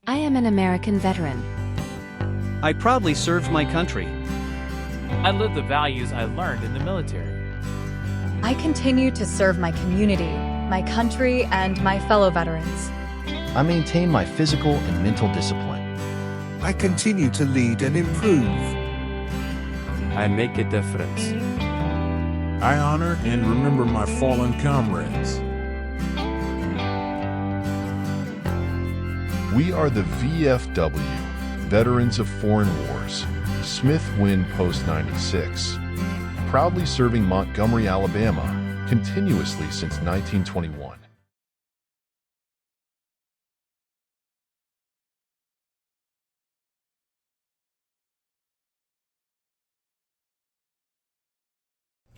I am an American veteran. I proudly served my country. I live the values I learned in the military. I continue to serve my community, my country, and my fellow veterans. I maintain my physical and mental discipline. I continue to lead and improve. I make a difference. I honor and remember my fallen comrades. We are the VFW, Veterans of Foreign Wars, Smith-Wynn Post 96, proudly serving Montgomery, Alabama, continuously since 1921.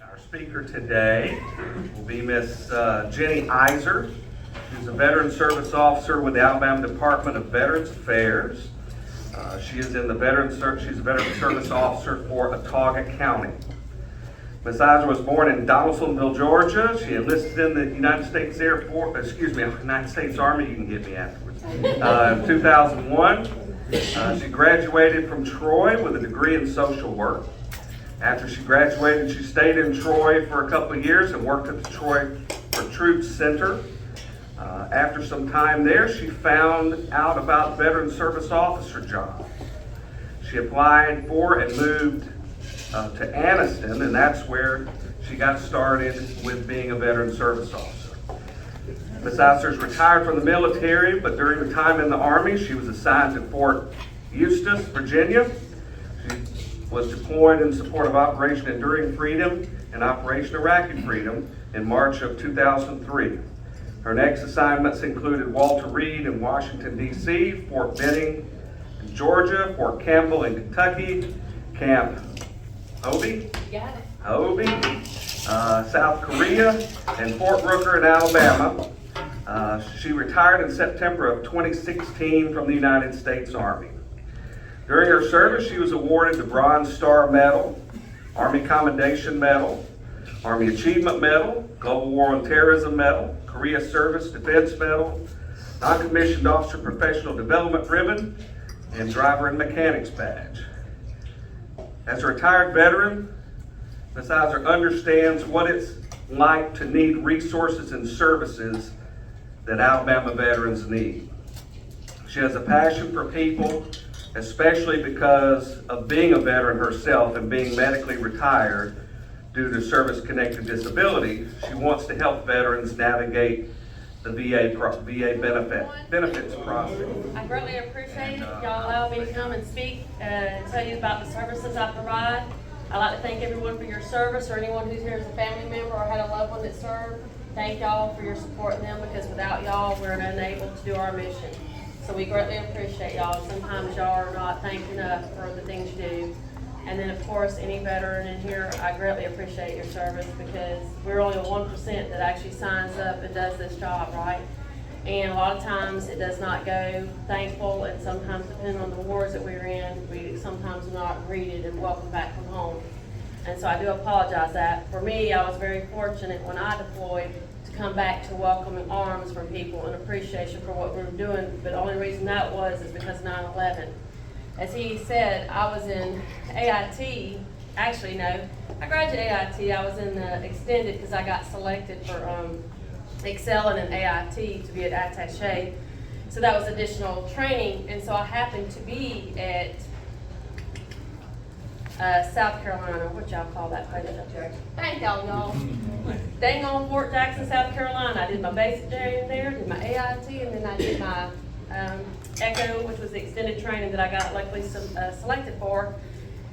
Our speaker today will be Miss Jenny Iser. She's a Veteran Service Officer with the Alabama Department of Veterans Affairs. She's a Veteran Service Officer for Autauga County. Ms. Iser was born in Donaldsonville, Georgia. She enlisted in the United States Army. You can get me afterwards. In 2001, she graduated from Troy with a degree in social work. After she graduated, she stayed in Troy for a couple of years and worked at the Troy for Troops Center. After some time there, she found out about Veteran Service Officer job. She applied for and moved to Anniston, and that's where she got started with being a Veteran Service Officer. Ms. Iser is retired from the military, but during the time in the Army, she was assigned to Fort Eustis, Virginia. She was deployed in support of Operation Enduring Freedom and Operation Iraqi Freedom in March of 2003. Her next assignments included Walter Reed in Washington, D.C., Fort Benning in Georgia, Fort Campbell in Kentucky, Camp Hobie, South Korea, and Fort Rooker in Alabama. She retired in September of 2016 from the United States Army. During her service, she was awarded the Bronze Star Medal, Army Commendation Medal, Army Achievement Medal, Global War on Terrorism Medal, Korea Service Defense Medal, Non-Commissioned Officer Professional Development Ribbon, and Driver and Mechanics Badge. As a retired veteran, Ms. Iser understands what it's like to need resources and services that Alabama veterans need. She has a passion for people, especially because of being a veteran herself and being medically retired due to service-connected disability. She wants to help veterans navigate the VA benefits process. I greatly appreciate it. Y'all allow me to come and speak and tell you about the services I provide. I'd like to thank everyone for your service, or anyone who's here as a family member or had a loved one that served. Thank y'all for your support in them, because without y'all, we're unable to do our mission. So we greatly appreciate y'all. Sometimes y'all are not thanked enough for the things you do. And then, of course, any veteran in here, I greatly appreciate your service, because we're only 1% that actually signs up and does this job, right? And a lot of times it does not go thankful, and sometimes, depending on the wars that we're in, we sometimes not greeted and welcomed back from home. And so I do apologize that. For me, I was very fortunate when I deployed to come back to welcoming arms from people and appreciation for what we were doing. But the only reason that was is because 9/11. As he said, I was in AIT, actually no, I graduated AIT, I was in the extended because I got selected for excelling in AIT to be an attaché. So that was additional training, and so I happened to be at South Carolina, what y'all call that place up there? Thank y'all. Dang on Fort Jackson, South Carolina. I did my basic training there, did my AIT, and then I did my ECHO, which was the extended training that I got luckily selected for.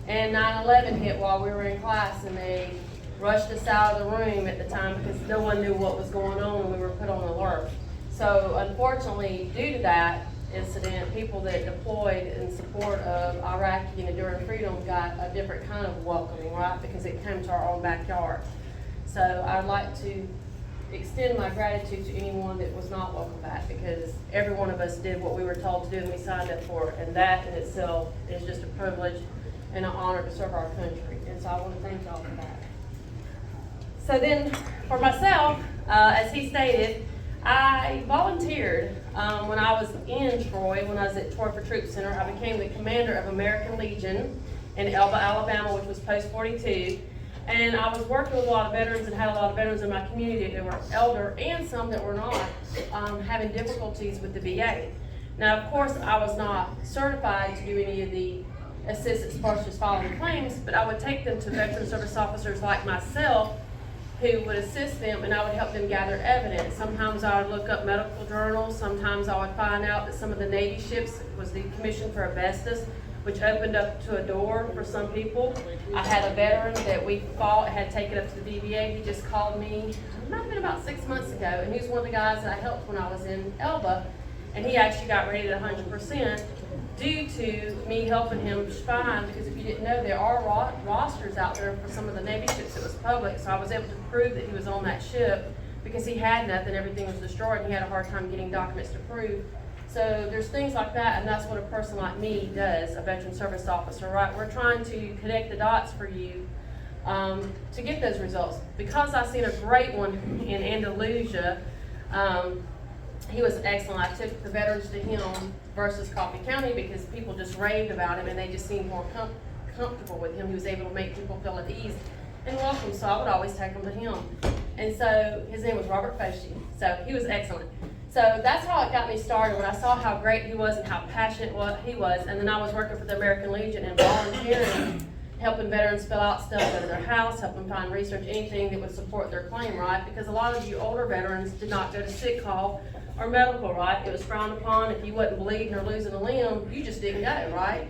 And 9/11 hit while we were in class, and they rushed us out of the room at the time because no one knew what was going on, and we were put on alert. So unfortunately, due to that incident, people that deployed in support of Iraqi and Enduring Freedom got a different kind of welcoming, right? Because it came to our own backyard. So I'd like to extend my gratitude to anyone that was not welcome back, because every one of us did what we were told to do and we signed up for it, and that in itself is just a privilege and an honor to serve our country. And so I want to thank y'all for that. So then for myself, as he stated, I volunteered When I was in Troy, when I was at Troy for Troop Center, I became the commander of American Legion in Elba, Alabama, which was Post 42. And I was working with a lot of veterans and had a lot of veterans in my community that were elder and some that were not, having difficulties with the VA. Now, of course, I was not certified to do any of the assistance as far as just filing claims, but I would take them to veteran service officers like myself who would assist them, and I would help them gather evidence. Sometimes I would look up medical journals. Sometimes I would find out that some of the Navy ships was the commission for asbestos, which opened up to a door for some people. I had a veteran that we fought, had taken up to the VBA. He just called me, it might have been about 6 months ago, and he was one of the guys that I helped when I was in Elba, and he actually got rated 100% due to me helping him find, because if you didn't know, there are rosters out there for some of the Navy ships that was public, so I was able to prove that he was on that ship because he had nothing, everything was destroyed, and he had a hard time getting documents to prove. So there's things like that, and that's what a person like me does, a veteran service officer, right? We're trying to connect the dots for you to get those results. Because I've seen a great one in Andalusia, he was excellent. I took the veterans to him versus Coffee County because people just raved about him and they just seemed more comfortable with him. He was able to make people feel at ease and welcome, so I would always take them to him. And so his name was Robert Carr Jr, so he was excellent. So that's how it got me started, when I saw how great he was and how passionate he was. And then I was working for the American Legion and volunteering, helping veterans fill out stuff, go to their house, help them find research, anything that would support their claim, right? Because a lot of you older veterans did not go to sick call or medical, right? It was frowned upon. If you wasn't bleeding or losing a limb, you just didn't go, right?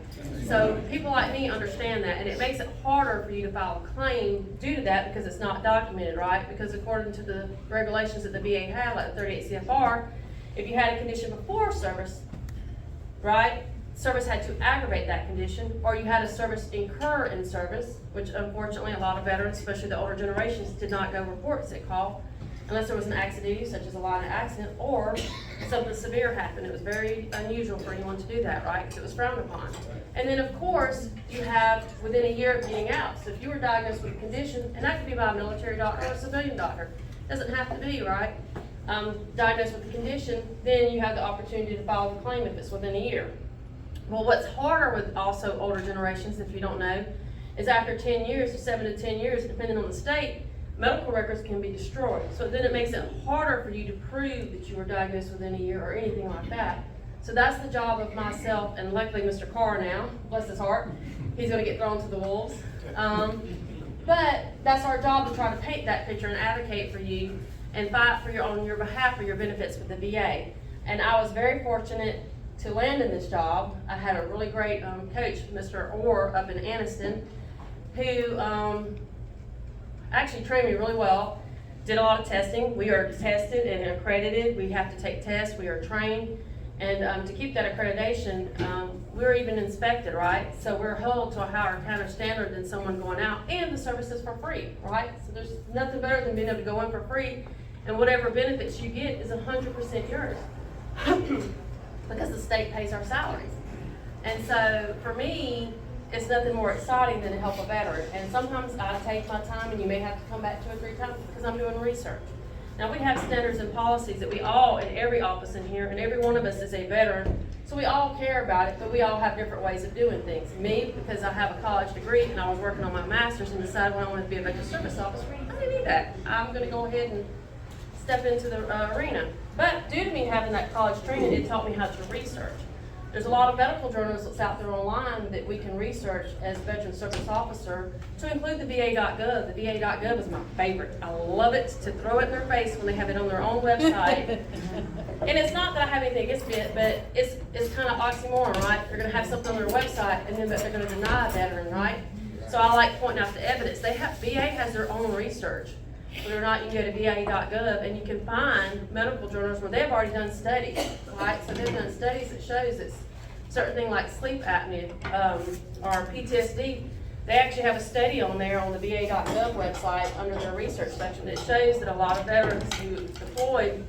So people like me understand that, and it makes it harder for you to file a claim due to that because it's not documented, right? Because according to the regulations that the VA had, like the 38 CFR, if you had a condition before service, right, service had to aggravate that condition, or you had a service incur in service, which unfortunately a lot of veterans, especially the older generations, did not go report sick call unless there was an accident, such as a line accident, or something severe happened. It was very unusual for anyone to do that, right, because it was frowned upon. And then, of course, you have within a year of getting out. So if you were diagnosed with a condition, and that could be by a military doctor or a civilian doctor, doesn't have to be, right, diagnosed with a condition, then you have the opportunity to file the claim if it's within a year. Well, what's harder with also older generations, if you don't know, is after 10 years, 7 to 10 years, depending on the state, medical records can be destroyed. So then it makes it harder for you to prove that you were diagnosed within a year or anything like that. So that's the job of myself, and luckily Mr. Carr now, bless his heart, he's gonna get thrown to the wolves. But that's our job, to try to paint that picture and advocate for you and fight for on your behalf for your benefits with the VA. And I was very fortunate to land in this job. I had a really great coach, Mr. Orr, up in Anniston, who actually trained me really well, did a lot of testing. We are tested and accredited. We have to take tests, we are trained. And to keep that accreditation, we're even inspected, right? So we're held to a higher kind of standard than someone going out, and the service is for free, right? So there's nothing better than being able to go in for free, and whatever benefits you get is 100% yours because the state pays our salaries. And so for me, it's nothing more exciting than to help a veteran. And sometimes I take my time, and you may have to come back 2 or 3 times because I'm doing research. Now, we have standards and policies that we all, in every office in here, and every one of us is a veteran, so we all care about it, but we all have different ways of doing things. Me, because I have a college degree and I was working on my master's and decided when I wanted to be a veteran service officer, I didn't need that. I'm going to go ahead and step into the arena. But due to me having that college training, it taught me how to research. There's a lot of medical journals that's out there online that we can research as veteran service officer, to include the VA.gov. The VA.gov is my favorite. I love it to throw it in their face when they have it on their own website. And it's not that I have anything against it, but it's kind of oxymoron, right? They're going to have something on their website, and then but they're going to deny a veteran, right? So I like pointing out the evidence. VA has their own research. Believe it or not, you can go to VA.gov and you can find medical journals where they've already done studies, right? So they've done studies that shows that certain things like sleep apnea or PTSD, they actually have a study on there on the VA.gov website under their research section that shows that a lot of veterans who deployed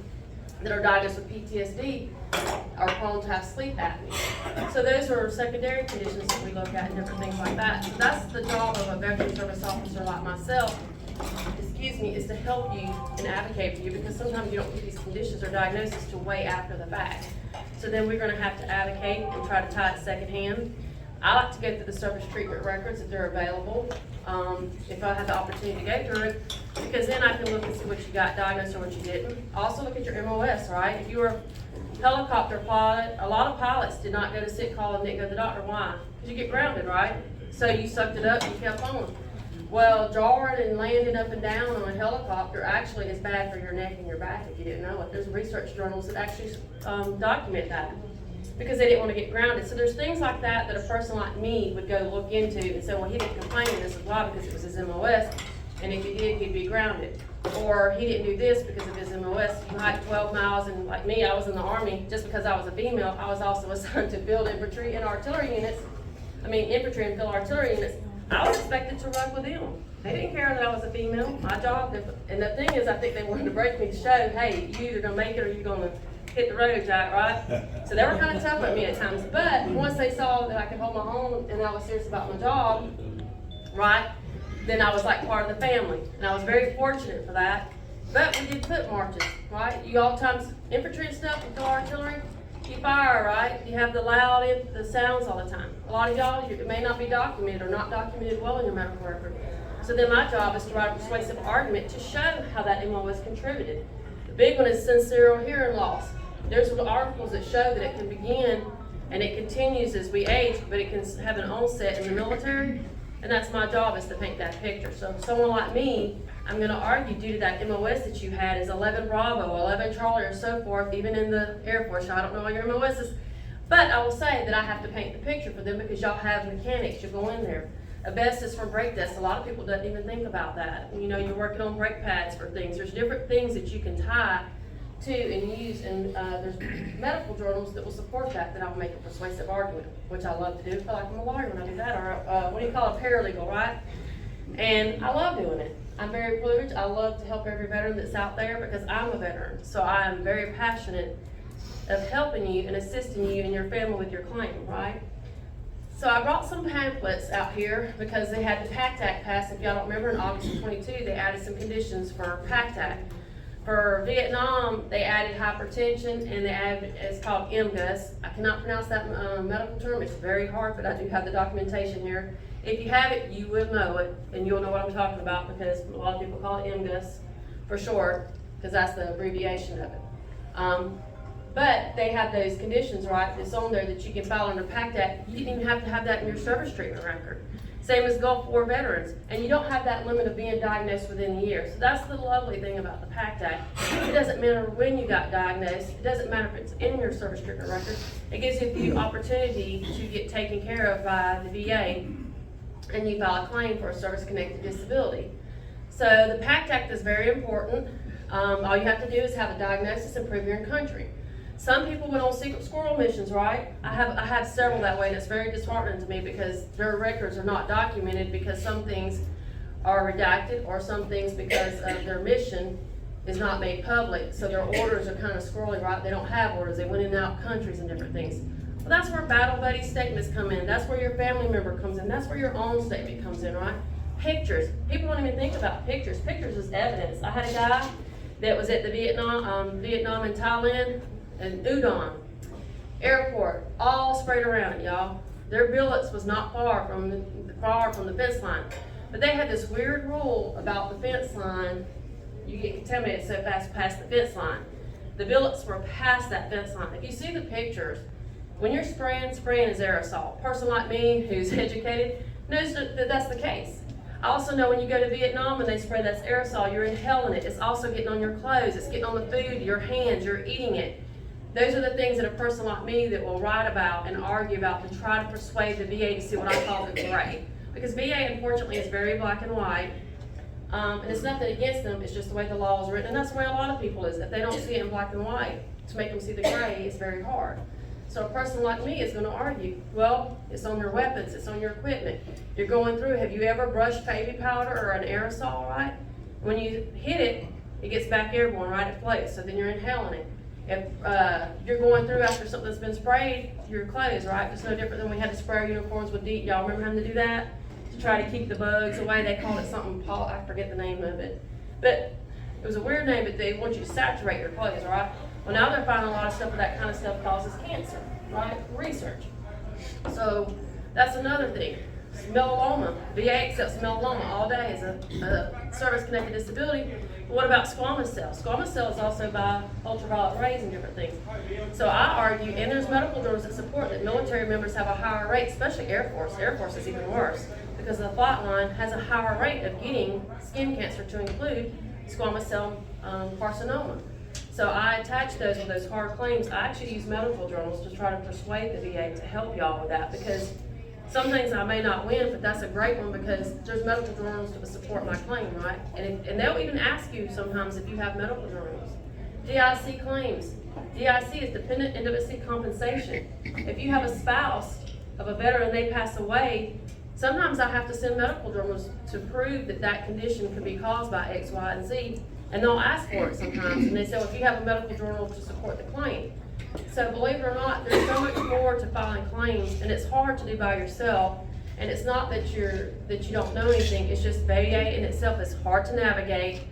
that are diagnosed with PTSD are prone to have sleep apnea. So those are secondary conditions that we look at and different things like that. So that's the job of a veteran service officer like myself, is to help you and advocate for you, because sometimes you don't get these conditions or diagnoses till way after the fact. So then we're gonna have to advocate and try to tie it secondhand. I like to go through the service treatment records if they're available, if I have the opportunity to go through it, because then I can look and see what you got diagnosed or what you didn't. Also look at your MOS, right? If you were a helicopter pilot, a lot of pilots did not go to sick call and didn't go to the doctor. Why? Because you get grounded, right? So you sucked it up and you kept on. Well, drawing and landing up and down on a helicopter actually is bad for your neck and your back if you didn't know it. There's research journals that actually document that, because they didn't want to get grounded. So there's things like that that a person like me would go look into and say, well, he didn't complain, and this is why, because it was his MOS, and if he did, he'd be grounded. Or he didn't do this because of his MOS. You hike 12 miles, and like me, I was in the Army. Just because I was a female, I was also assigned to field infantry and artillery units. Infantry and field artillery units. I was expected to run with them. They didn't care that I was a female. My job, and the thing is, I think they wanted to break me to show, hey, you either gonna make it or you're gonna hit the road, Jack, right? So they were kind of tough with me at times. But once they saw that I could hold my own and I was serious about my job, right, then I was like part of the family. And I was very fortunate for that. But we did foot marches, right? You all times, infantry and stuff, and artillery, you fire, right? You have the loud, the sounds all the time. A lot of y'all, it may not be documented or not documented well in your medical record. So then my job is to write a persuasive argument to show how that MOS contributed. The big one is sincere hearing loss. There's articles that show that it can begin and it continues as we age, but it can have an onset in the military, and that's my job, is to paint that picture. So if someone like me, I'm gonna argue due to that MOS that you had is 11 Bravo, 11 Charlie, or so forth, even in the Air Force. I don't know all your MOSs, but I will say that I have to paint the picture for them, because y'all have mechanics, you go in there. Asbestos from brake dust, a lot of people don't even think about that. You know, you're working on brake pads for things. There's different things that you can tie to and use, and there's medical journals that will support that I will make a persuasive argument, which I love to do. I feel like I'm a lawyer when I do that, or what do you call it, paralegal, right? And I love doing it. I'm very privileged. I love to help every veteran that's out there, because I'm a veteran. So I am very passionate of helping you and assisting you and your family with your claim, right? So I brought some pamphlets out here because they had the PACT Act passed. If y'all don't remember, in August of 22, they added some conditions for PACT Act. For Vietnam, they added hypertension, and they added, it's called MGUS. I cannot pronounce that medical term. It's very hard, but I do have the documentation here. If you have it, you will know it, and you'll know what I'm talking about, because a lot of people call it MGUS for short, because that's the abbreviation of it. But they have those conditions, right, that's on there that you can file under PACT Act. You didn't even have to have that in your service treatment record. Same as Gulf War veterans. And you don't have that limit of being diagnosed within the year. So that's the lovely thing about the PACT Act. It doesn't matter when you got diagnosed. It doesn't matter if it's in your service treatment record. It gives you the opportunity to get taken care of by the VA, and you file a claim for a service-connected disability. So the PACT Act is very important. All you have to do is have a diagnosis and prove you're in country. Some people went on secret squirrel missions, right? I have several that way, and it's very disheartening to me, because their records are not documented, because some things are redacted, or some things because of their mission is not made public. So their orders are kind of squirrely, right? They don't have orders. They went in and out countries and different things. Well, that's where battle buddy statements come in. That's where your family member comes in. That's where your own statement comes in, right? Pictures. People don't even think about pictures. Pictures is evidence. I had a guy that was at the Vietnam and Thailand, and Udon airport, all sprayed around it, y'all. Their billets was not far from the fence line, but they had this weird rule about the fence line. You get contaminated so fast past the fence line. The billets were past that fence line. If you see the pictures, when you're spraying is aerosol. A person like me who's educated knows that that's the case. I also know when you go to Vietnam and they spray that's aerosol, you're inhaling it. It's also getting on your clothes. It's getting on the food, your hands, you're eating it. Those are the things that a person like me that will write about and argue about to try to persuade the VA to see what I call the gray. Because VA, unfortunately, is very black and white. And it's nothing against them, it's just the way the law is written. And that's the way a lot of people is. If they don't see it in black and white, to make them see the gray is very hard. So a person like me is going to argue, well, it's on your weapons, it's on your equipment. You're going through, have you ever brushed baby powder or an aerosol, right? When you hit it, it gets back airborne, right? It floats, so then you're inhaling it. If you're going through after something that's been sprayed, your clothes, right? It's no different than we had to spray our uniforms with DEET. Y'all remember having to do that? to try to keep the bugs away. They called it something, Paul, I forget the name of it. But it was a weird name, but they want you to saturate your clothes, right? Well, now they're finding a lot of stuff where that kind of stuff causes cancer, right? Research. So that's another thing. Melanoma. VA accepts melanoma all day as a service-connected disability. But what about squamous cells? Squamous cells also by ultraviolet rays and different things. So I argue, and there's medical journals that support that military members have a higher rate, especially Air Force. Air Force is even worse because the flight line has a higher rate of getting skin cancer, to include squamous cell carcinoma. So I attach those with those hard claims. I actually use medical journals to try to persuade the VA to help y'all with that, because some things I may not win, but that's a great one because there's medical journals to support my claim, right? And they'll even ask you sometimes if you have medical journals. DIC claims. DIC is Dependent Indemnity Compensation. If you have a spouse of a veteran and they pass away, sometimes I have to send medical journals to prove that that condition could be caused by X, Y, and Z. And they'll ask for it sometimes. And they say, well, if you have a medical journal to support the claim. So believe it or not, there's so much more to filing claims, and it's hard to do by yourself. And it's not that you don't know anything, it's just VA in itself is hard to navigate,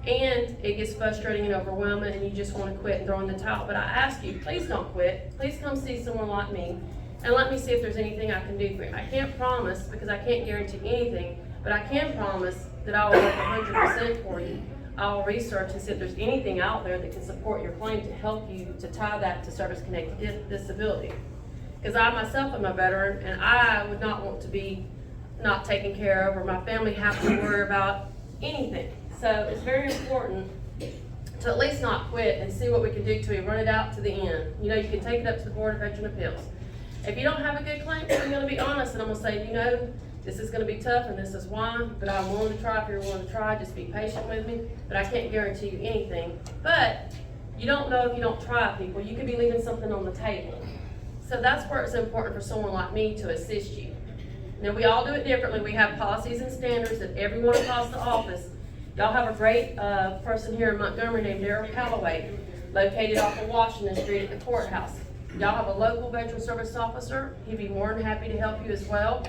and it gets frustrating and overwhelming, and you just want to quit and throw in the towel. But I ask you, please don't quit. Please come see someone like me, and let me see if there's anything I can do for you. I can't promise, because I can't guarantee anything, but I can promise that I will work 100% for you. I'll research and see if there's anything out there that can support your claim to help you to tie that to service-connected disability. Because I myself am a veteran, and I would not want to be not taken care of, or my family have to worry about anything. So it's very important to at least not quit and see what we can do to you, run it out to the end. You know, you can take it up to the Board of Veteran Appeals. If you don't have a good claim, I'm going to be honest, and I'm going to say, you know, this is going to be tough, and this is why, but I'm willing to try. If you're willing to try, just be patient with me. But I can't guarantee you anything. But you don't know if you don't try, people. You could be leaving something on the table. So that's where it's important for someone like me to assist you. Now, we all do it differently. We have policies and standards that everyone across the office. Y'all have a great person here in Montgomery named Darryl Calloway, located off of Washington Street at the courthouse. Y'all have a local veteran service officer. He'd be more than happy to help you as well.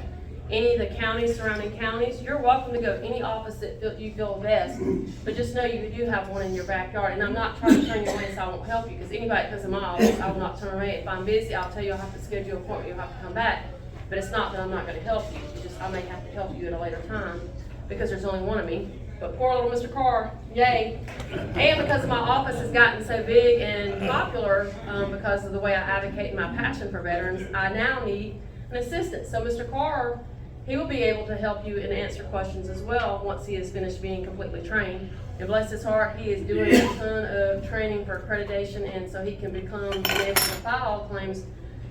Any of the counties, surrounding counties, you're welcome to go to any office that you feel best, but just know you do have one in your backyard. And I'm not trying to turn you away so I won't help you, because anybody that comes in my office, I will not turn away. If I'm busy, I'll tell you I'll have to schedule an appointment, you'll have to come back. But it's not that I'm not gonna help you, it's just I may have to help you at a later time, because there's only one of me. But poor little Mr. Carr, yay. And because my office has gotten so big and popular, because of the way I advocate and my passion for veterans, I now need an assistant. So Mr. Carr, he will be able to help you and answer questions as well once he is finished being completely trained. And bless his heart, he is doing a ton of training for accreditation, and so he can be able to file claims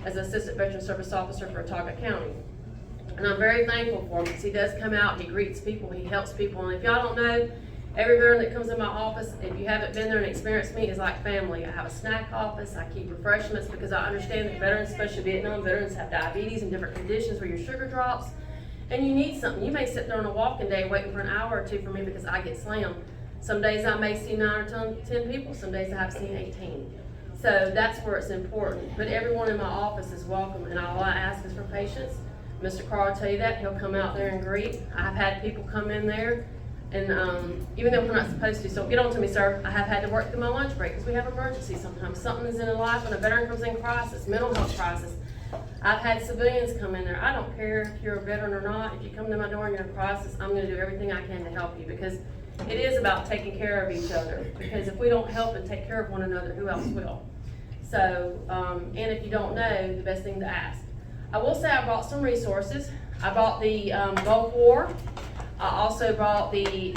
as an Assistant Veteran Service Officer for Autauga County. And I'm very thankful for him, because he does come out, he greets people, he helps people. And if y'all don't know, every veteran that comes in my office, if you haven't been there and experienced me, is like family. I have a snack office, I keep refreshments, because I understand that veterans, especially Vietnam veterans, have diabetes and different conditions where your sugar drops. And you need something. You may sit there on a walking day waiting for an hour or two for me, because I get slammed. Some days I may see 9 or 10 people, some days I have seen 18. So that's where it's important. But everyone in my office is welcome, and all I ask is for patience. Mr. Carr will tell you that. He'll come out there and greet. I've had people come in there, and even though we're not supposed to, so get on to me, sir. I have had to work through my lunch break, because we have emergencies sometimes. Something is in their life when a veteran comes in crisis, mental health crisis. I've had civilians come in there. I don't care if you're a veteran or not. If you come to my door and you're in a crisis, I'm going to do everything I can to help you, because it is about taking care of each other. Because if we don't help and take care of one another, who else will? So, and if you don't know, the best thing to ask. I will say I brought some resources. I brought the Gulf War. I also brought the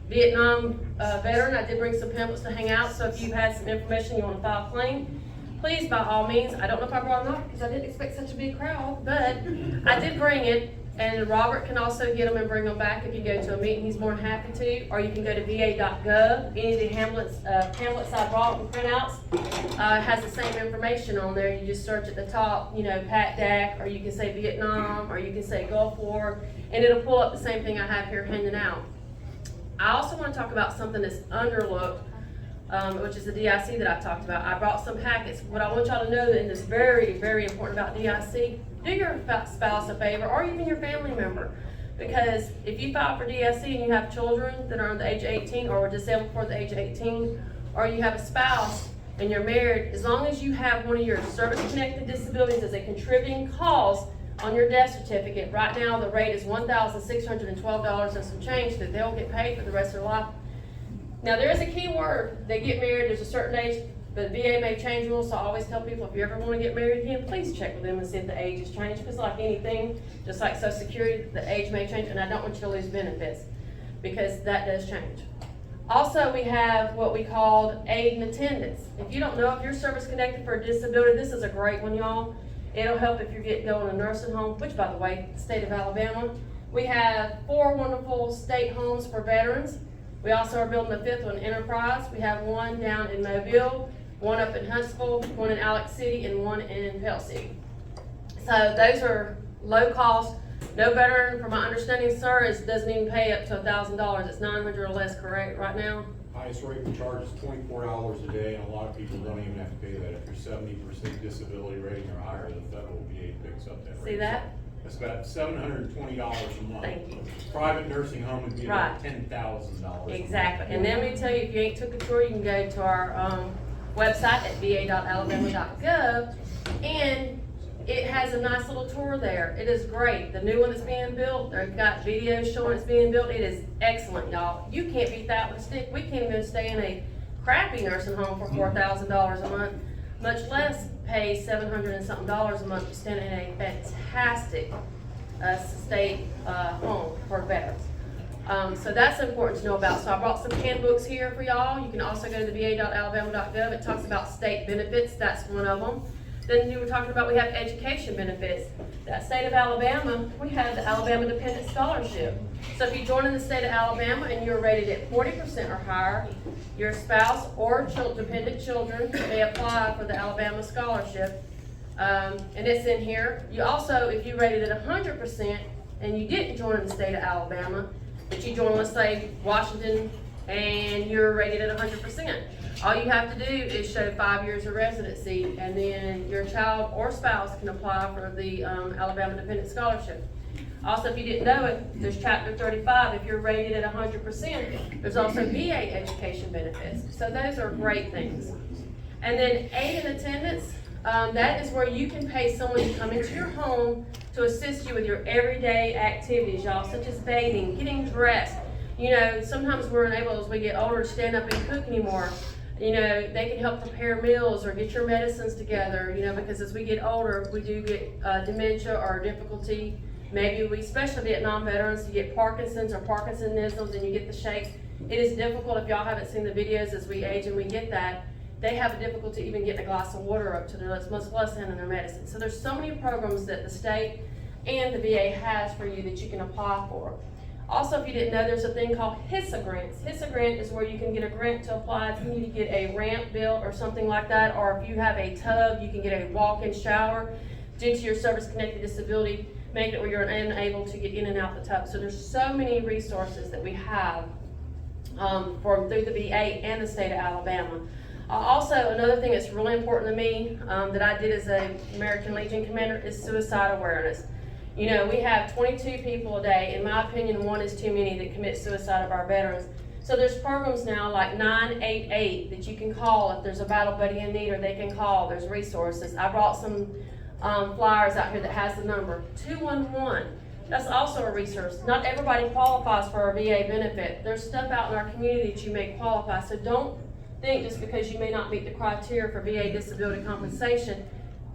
Vietnam veteran. I did bring some pamphlets to hang out. So if you've had some information you want to file a claim, please, by all means. I don't know if I brought enough, because I didn't expect such a big crowd, but I did bring it. And Robert can also get them and bring them back if you go to a meeting. He's more than happy to. Or you can go to va.gov. Any of the pamphlets I brought and printouts has the same information on there. You just search at the top, you know, PACDAC, or you can say Vietnam, or you can say Gulf War, and it'll pull up the same thing I have here handing out. I also want to talk about something that's underlooked which is the DIC that I talked about. I brought some packets. What I want y'all to know, and is very, very important about DIC, do your spouse a favor, or even your family member. Because if you file for DIC and you have children that are under the age of 18 or were disabled before the age of 18, or you have a spouse and you're married, as long as you have one of your service-connected disabilities as a contributing cause on your death certificate, right now the rate is $1,612 and some change that they'll get paid for the rest of their life. Now there is a key word, they get married, there's a certain age, but the VA may change rules, so I always tell people if you ever want to get married again, please check with them and see if the age has changed, because like anything, just like Social Security, the age may change, and I don't want you to lose benefits, because that does change. Also, we have what we call aid and attendance. If you don't know if you're service connected for a disability, this is a great one, y'all. It'll help if you're going to a nursing home, which by the way, the state of Alabama. We have 4 wonderful state homes for veterans. We also are building a 5th one, Enterprise. We have one down in Mobile, one up in Huntsville, one in Alex City, and one in Pell City. So those are low cost. No veteran, from my understanding, sir, doesn't even pay up to $1,000. It's $900 or less, correct, right now? Highest rate we charge is $24 a day, and a lot of people don't even have to pay that. If you're 70% disability rating or higher, the federal VA picks up that rate. See that? That's about $720 a month. Thank you. Private nursing home would be about $10,000. Exactly. And then let me tell you, if you ain't took a tour, you can go to our website at va.alabama.gov, and it has a nice little tour there. It is great. The new one that's being built, they've got videos showing it's being built. It is excellent, y'all. You can't beat that with a stick. We can't even stay in a crappy nursing home for $4,000 a month, much less pay $700 and something a month to stay in a fantastic state home for veterans. So that's important to know about. So I brought some handbooks here for y'all. You can also go to the va.alabama.gov. It talks about state benefits. That's one of them. Then you were talking about we have education benefits. That state of Alabama, we have the Alabama Dependent Scholarship. So if you join in the state of Alabama and you're rated at 40% or higher, your spouse or dependent children may apply for the Alabama Scholarship. And it's in here. You also, if you rated at 100% and you didn't join in the state of Alabama, but you join, let's say, Washington, and you're rated at 100%. All you have to do is show 5 years of residency, and then your child or spouse can apply for the Alabama Dependent Scholarship. Also, if you didn't know it, there's Chapter 35. If you're rated at 100%, there's also VA education benefits. So those are great things. And then aid and attendance, that is where you can pay someone to come into your home to assist you with your everyday activities, y'all, such as bathing, getting dressed. You know, sometimes we're unable, as we get older, to stand up and cook anymore. You know, they can help prepare meals or get your medicines together, you know, because as we get older, we do get dementia or difficulty. Maybe we, especially Vietnam veterans, you get Parkinson's or Parkinsonisms and you get the shakes. It is difficult, if y'all haven't seen the videos, as we age and we get that, they have a difficulty even getting a glass of water up to their lips, much less handling their medicine. So there's so many programs that the state and the VA has for you that you can apply for. Also, if you didn't know, there's a thing called HISA grants. HISA grant is where you can get a grant to apply if you need to get a ramp built or something like that, or if you have a tub, you can get a walk-in shower due to your service-connected disability, make it where you're unable to get in and out the tub. So there's so many resources that we have through the VA and the state of Alabama. Also, another thing that's really important to me that I did as an American Legion commander is suicide awareness. You know, we have 22 people a day. In my opinion, one is too many that commit suicide of our veterans. So there's programs now like 988 that you can call if there's a battle buddy in need, or they can call. There's resources. I brought some flyers out here that has the number 211. That's also a resource. Not everybody qualifies for a VA benefit. There's stuff out in our community that you may qualify. So don't think just because you may not meet the criteria for VA disability compensation.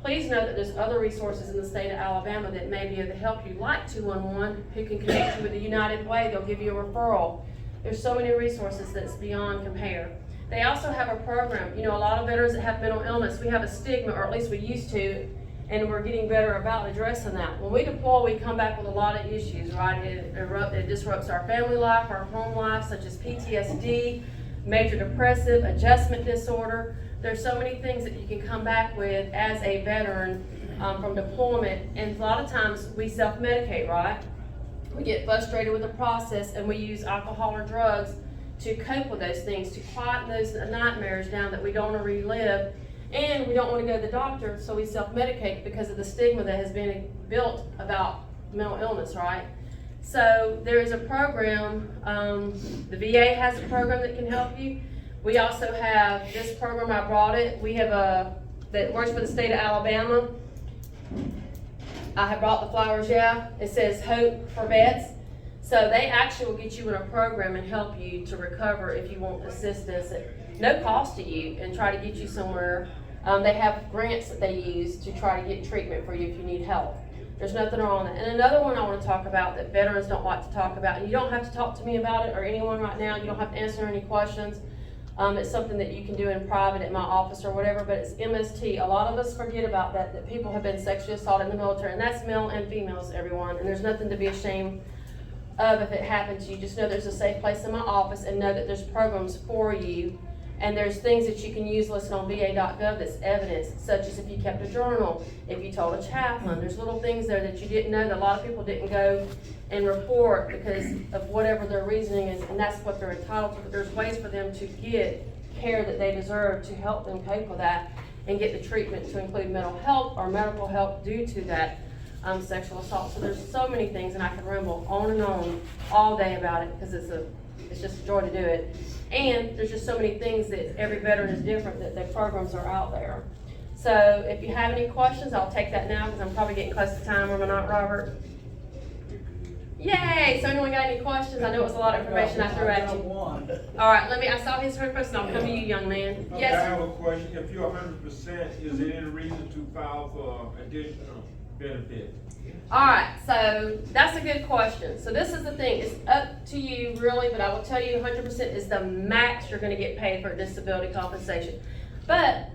Please know that there's other resources in the state of Alabama that may be able to help you, like 211, who can connect you with the United Way. They'll give you a referral. There's so many resources that's beyond compare. They also have a program. You know, a lot of veterans that have mental illness, we have a stigma, or at least we used to, and we're getting better about addressing that. When we deploy, we come back with a lot of issues, right? It disrupts our family life, our home life, such as PTSD, major depressive, adjustment disorder. There's so many things that you can come back with as a veteran from deployment, and a lot of times we self-medicate, right? We get frustrated with the process and we use alcohol or drugs to cope with those things, to quiet those nightmares down that we don't want to relive, and we don't want to go to the doctor, so we self-medicate because of the stigma that has been built about mental illness, right? So there is a program, the VA has a program that can help you. We also have this program, I brought it, we have that works for the state of Alabama. I have brought the flowers, yeah. It says Hope for Vets. So they actually will get you in a program and help you to recover if you want assistance at no cost to you and try to get you somewhere. They have grants that they use to try to get treatment for you if you need help. There's nothing wrong with that. And another one I want to talk about that veterans don't like to talk about, and you don't have to talk to me about it or anyone right now. You don't have to answer any questions. It's something that you can do in private at my office or whatever, but it's MST. A lot of us forget about that people have been sexually assaulted in the military, and that's male and females, everyone, and there's nothing to be ashamed of if it happens to you. Just know there's a safe place in my office, and know that there's programs for you, and there's things that you can use listed on va.gov that's evidence, such as if you kept a journal, if you told a chaplain. There's little things there that you didn't know that a lot of people didn't go and report because of whatever their reasoning is, and that's what they're entitled to. But there's ways for them to get care that they deserve to help them cope with that and get the treatment to include mental health or medical help due to that sexual assault. So there's so many things, and I could ramble on and on all day about it because it's just a joy to do it. And there's just so many things that every veteran is different, that their programs are out there. So if you have any questions, I'll take that now because I'm probably getting close to time, am I not, Robert? Yay! So anyone got any questions? I know it was a lot of information I threw at you. All right, I saw his request, and I'll come to you, young man. Okay, Yes, I sir? have a question. If you're 100%, is there any reason to file for additional benefit? All right, so that's a good question. So this is the thing, it's up to you really, but I will tell you 100% is the max you're gonna get paid for disability compensation. But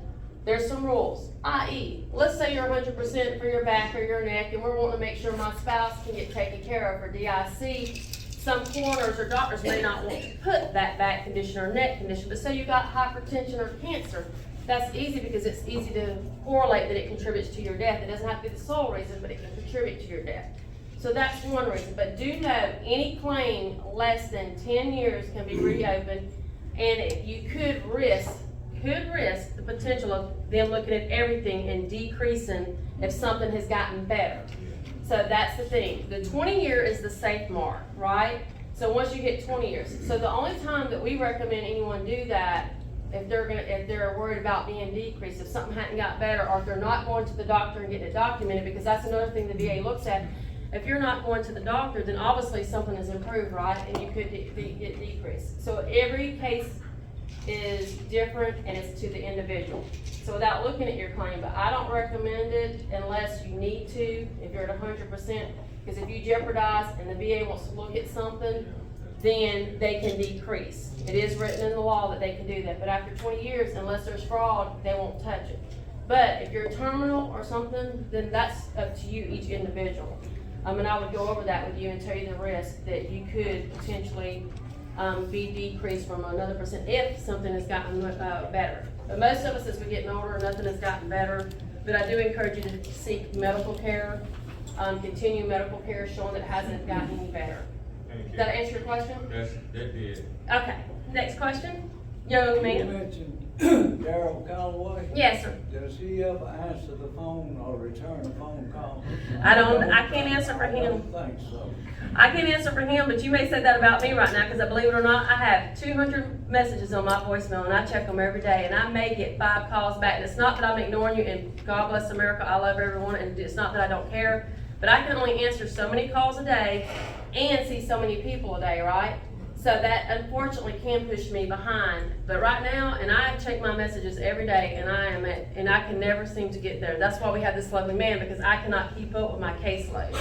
there's some rules, i.e., let's say you're 100% for your back or your neck, and we're wanting to make sure my spouse can get taken care of for DIC. Some coroners or doctors may not want to put that back condition or neck condition, but say you got hypertension or cancer, that's easy because it's easy to correlate that it contributes to your death. It doesn't have to be the sole reason, but it can contribute to your death. So that's one reason. But do know any claim less than 10 years can be reopened, and you could risk the potential of them looking at everything and decreasing if something has gotten better. So that's the thing. The 20-year is the safe mark, right? So once you hit 20 years. So the only time that we recommend anyone do that if they're worried about being decreased, if something hadn't got better, or if they're not going to the doctor and getting it documented, because that's another thing the VA looks at. If you're not going to the doctor, then obviously something has improved, right? And you could get decreased. So every case is different and it's to the individual. So without looking at your claim, but I don't recommend it unless you need to, if you're at 100%, because if you jeopardize and the VA wants to look at something, then they can decrease. It is written in the law that they can do that, but after 20 years, unless there's fraud, they won't touch it. But if you're terminal or something, then that's up to you, each individual. And I would go over that with you and tell you the risk that you could potentially be decreased from another percent if something has gotten better. But most of us, as we're getting older, nothing has gotten better. But I do encourage you to seek medical care, continue medical care, showing that it hasn't gotten any better. Did that answer your question? That did. Okay, next question. Young man. You mentioned Darryl Calloway. Yes, sir. Does he ever answer the phone or return a phone call? I can't answer for him. I don't think so. I can't answer for him, but you may say that about me right now, because I believe it or not, I have 200 messages on my voicemail, and I check them every day, and I may get 5 calls back. And it's not that I'm ignoring you, and God bless America, I love everyone, and it's not that I don't care, but I can only answer so many calls a day and see so many people a day, right? So that unfortunately can push me behind. But right now, and I check my messages every day, and I can never seem to get there. That's why we have this lovely man, because I cannot keep up with my caseload.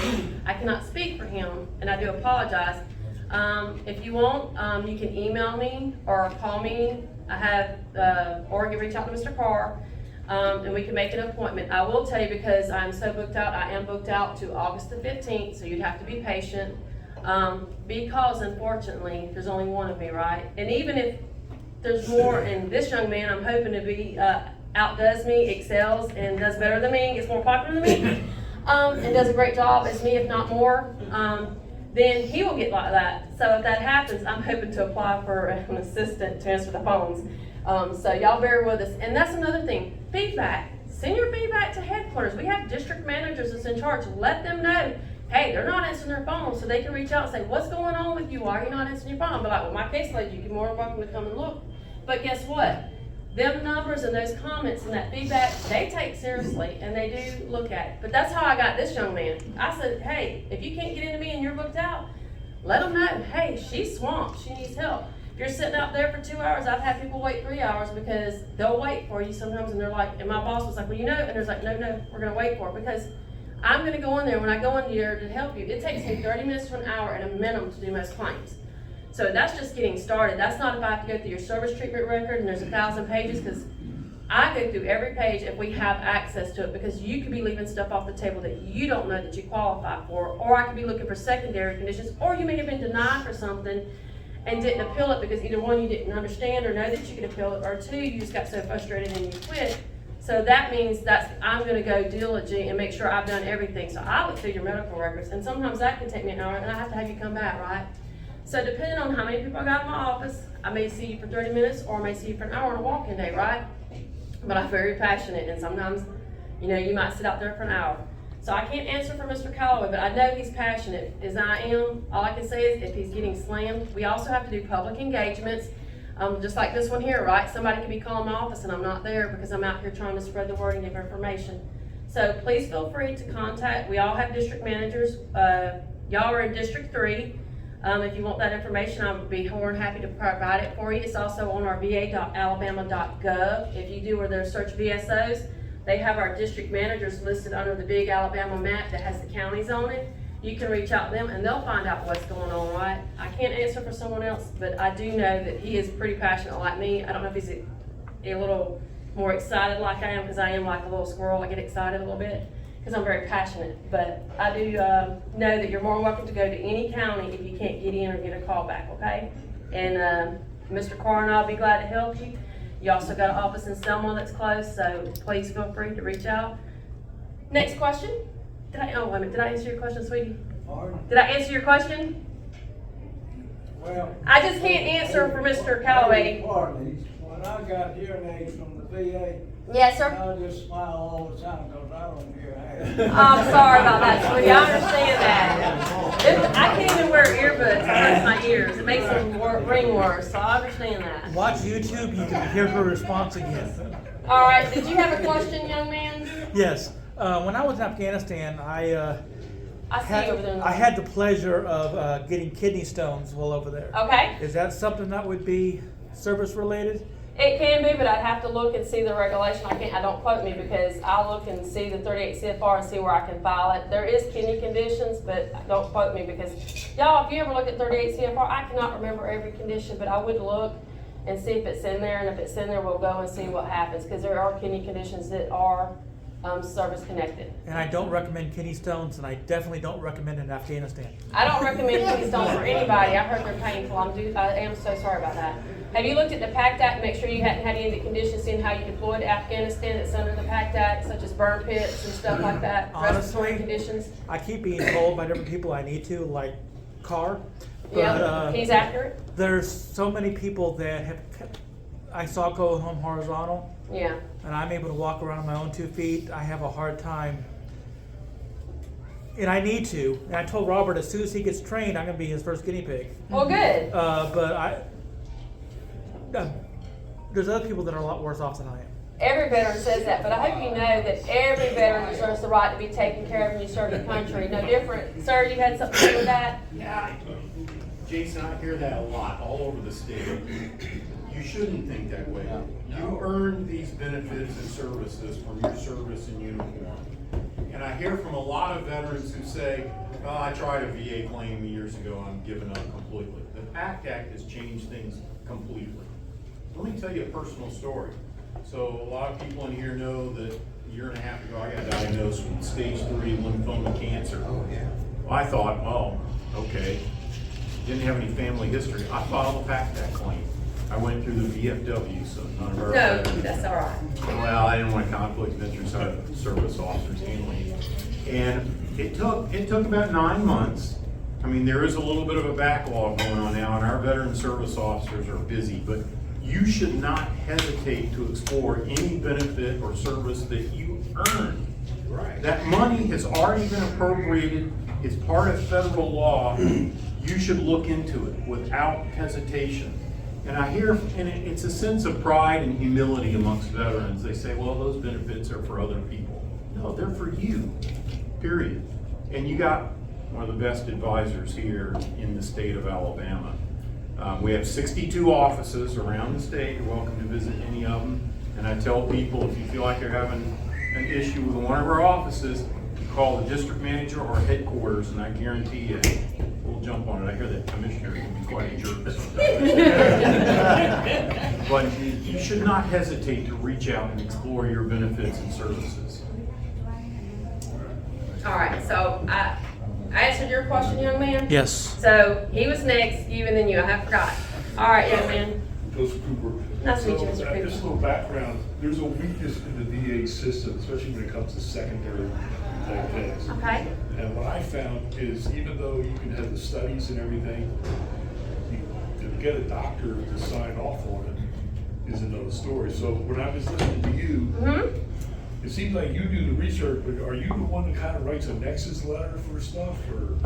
I cannot speak for him, and I do apologize. If you want, you can email me or call me. I have, or you can reach out to Mr. Carr, and we can make an appointment. I will tell you, because I'm so booked out, I am booked out to August the 15th, so you'd have to be patient. Because unfortunately, there's only one of me, right? And even if there's more, and this young man, I'm hoping to be, outdoes me, excels, and does better than me, gets more popular than me, and does a great job as me, if not more, then he will get like that. So if that happens, I'm hoping to apply for an assistant to answer the phones. So y'all bear with us. And that's another thing, feedback. Send your feedback to headquarters. We have district managers that's in charge. Let them know, hey, they're not answering their phone, so they can reach out and say, what's going on with you? Why are you not answering your phone? But like with my caseload, you're more than welcome to come and look. But guess what? Them numbers and those comments and that feedback, they take seriously and they do look at it. But that's how I got this young man. I said, hey, if you can't get into me and you're booked out, let them know, hey, she's swamped, she needs help. If you're sitting out there for 2 hours, I've had people wait 3 hours because they'll wait for you sometimes and they're like, and my boss was like, well, you know, and there's like, no, we're gonna wait for it because I'm gonna go in there. When I go in here to help you, it takes me 30 minutes to an hour at a minimum to do most claims. So that's just getting started. That's not if I have to go through your service treatment record and there's 1,000 pages, because I go through every page if we have access to it, because you could be leaving stuff off the table that you don't know that you qualify for, or I could be looking for secondary conditions, or you may have been denied for something and didn't appeal it because either one, you didn't understand or know that you could appeal it, or two, you just got so frustrated and you quit. So that means I'm gonna go diligent and make sure I've done everything. So I look through your medical records, and sometimes that can take me an hour and I have to have you come back, right? So depending on how many people I got in my office, I may see you for 30 minutes or I may see you for an hour on a walk-in day, right? But I'm very passionate, and sometimes, you know, you might sit out there for an hour. So I can't answer for Mr. Calloway, but I know he's passionate as I am. All I can say is if he's getting slammed, we also have to do public engagements, just like this one here, right? Somebody could be calling my office and I'm not there because I'm out here trying to spread the word and give information. So please feel free to contact, we all have district managers. Y'all are in District 3. If you want that information, I would be more than happy to provide it for you. It's also on our va.alabama.gov. If you do where there's search VSOs, they have our district managers listed under the big Alabama map that has the counties on it. You can reach out to them and they'll find out what's going on, right? I can't answer for someone else, but I do know that he is pretty passionate like me. I don't know if he's a little more excited like I am, because I am like a little squirrel. I get excited a little bit because I'm very passionate. But I do know that you're more than welcome to go to any county if you can't get in or get a call back, okay? And Mr. Carr and I'll be glad to help you. You also got an office in Selma that's close, so please feel free to reach out. Next question. Did I answer your question, sweetie? Pardon? Did I answer your question? Well, I just can't answer for Mr. Calloway. Partly, when I got hearing aids from the VA, Yes, sir. I just smile all the time because I don't hear half. I'm sorry about that, sweetie. I understand that. I can't even wear earbuds. It hurts my ears. It makes them ring worse, so I understand that. Watch YouTube. You can hear her response again. All right. Did you have a question, young man? Yes. When I was in Afghanistan, I see you over there. I had the pleasure of getting kidney stones while over there. Okay. Is that something that would be service related? It can be, but I'd have to look and see the regulation. I don't quote me, because I'll look and see the 38 CFR and see where I can file it. There is kidney conditions, but don't quote me, because y'all, if you ever look at 38 CFR, I cannot remember every condition, but I would look and see if it's in there, and if it's in there, we'll go and see what happens, because there are kidney conditions that are service connected. And I don't recommend kidney stones, and I definitely don't recommend it in Afghanistan. I don't recommend kidney stones for anybody. I heard they're painful. I am so sorry about that. Have you looked at the PACT Act to make sure you hadn't had any of the conditions, seeing how you deployed to Afghanistan that's under the PACT Act, such as burn pits and stuff like that? Respiratory conditions? I keep being told by different people I need to, like Carr. But, yeah, he's accurate. There's so many people that I saw go home horizontal. Yeah. And I'm able to walk around on my own 2 feet. I have a hard time. And I need to. And I told Robert, as soon as he gets trained, I'm going to be his first guinea pig. Well, good. But there's other people that are a lot worse off than I am. Every veteran says that, but I hope you know that every veteran deserves the right to be taken care of when you serve your country. No different. Sir, you had something to do with that? Yeah, Jason, I hear that a lot all over the state. You shouldn't think that way. You earn these benefits and services from your service in uniform. And I hear from a lot of veterans who say, oh, I tried a VA claim years ago, I'm giving up completely. The PACT Act has changed things completely. Let me tell you a personal story. So a lot of people in here know that a year and a half ago I got diagnosed with stage 3 lymphoma cancer. Oh yeah. Well, I thought, well, okay, didn't have any family history. I filed a PACT Act claim. I went through the VFW, so none of our... No, that's all right. Well, I didn't want conflict of interest, so I had service officers handling it. And it took about 9 months, I mean, there is a little bit of a backlog going on now, and our veteran service officers are busy, but you should not hesitate to explore any benefit or service that you earn. Right. That money has already been appropriated, it's part of federal law, you should look into it without hesitation. And I hear, and it's a sense of pride and humility amongst veterans. They say, well, those benefits are for other people. No, they're for you, period. And you got one of the best advisors here in the state of Alabama. We have 62 offices around the state. You're welcome to visit any of them. And I tell people, if you feel like you're having an issue with one of our offices, you call the district manager or headquarters, and I guarantee you, we'll jump on it. I hear that commissioner can be quite a jerk sometimes. But you should not hesitate to reach out and explore your benefits and services. All right, so I answered your question, young man? Yes. So he was next, you, and then you. I have forgot. All right, young man. Joseph Cooper. Nice to meet you, Mr. So, Cooper. just a little background. There's a weakness in the VA system, especially when it comes to secondary type things. Okay. And what I found is, even though you can have the studies and everything, to get a doctor to sign off on it is another story. So when I was listening to you, it seems like you do the research, but are you the one that kind of writes a nexus letter for stuff, or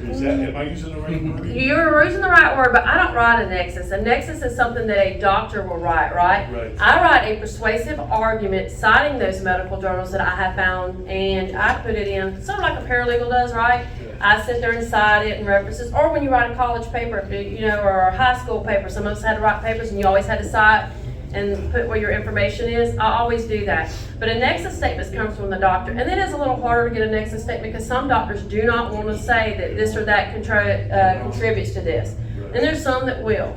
is that, am I using the right word? You're using the right word, but I don't write a nexus. A nexus is something that a doctor will write, right? Right. I write a persuasive argument citing those medical journals that I have found, and I put it in, sort of like a paralegal does, right? Yeah. I sit there and cite it and references, or when you write a college paper, you know, or a high school paper, some of us had to write papers and you always had to cite and put where your information is. I always do that. But a nexus statement comes from the doctor. And then it's a little harder to get a nexus statement because some doctors do not want to say that this or that contributes to this. And there's some that will.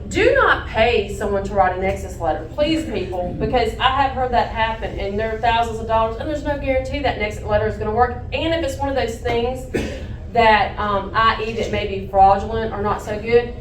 Do not pay someone to write a nexus letter, please, people, because I have heard that happen, and there are thousands of dollars, and there's no guarantee that nexus letter is going to work. And if it's one of those things that, i.e. that may be fraudulent or not so good,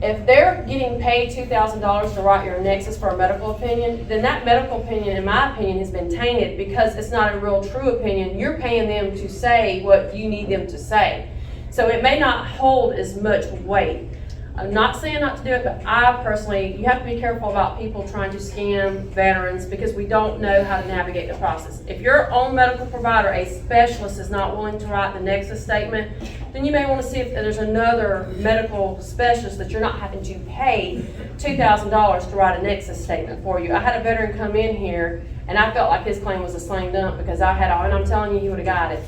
if they're getting paid $2,000 to write your nexus for a medical opinion, then that medical opinion, in my opinion, has been tainted because it's not a real true opinion. You're paying them to say what you need them to say. So it may not hold as much weight. I'm not saying not to do it, but I personally, you have to be careful about people trying to scam veterans because we don't know how to navigate the process. If your own medical provider, a specialist, is not willing to write the nexus statement, then you may want to see if there's another medical specialist that you're not having to pay $2,000 to write a nexus statement for you. I had a veteran come in here, and I felt like his claim was a slam dunk because I had all, and I'm telling you, he would have got it.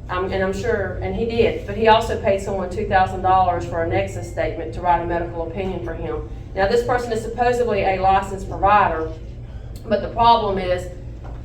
And I'm sure, and he did, but he also paid someone $2,000 for a nexus statement to write a medical opinion for him. Now, this person is supposedly a licensed provider, but the problem is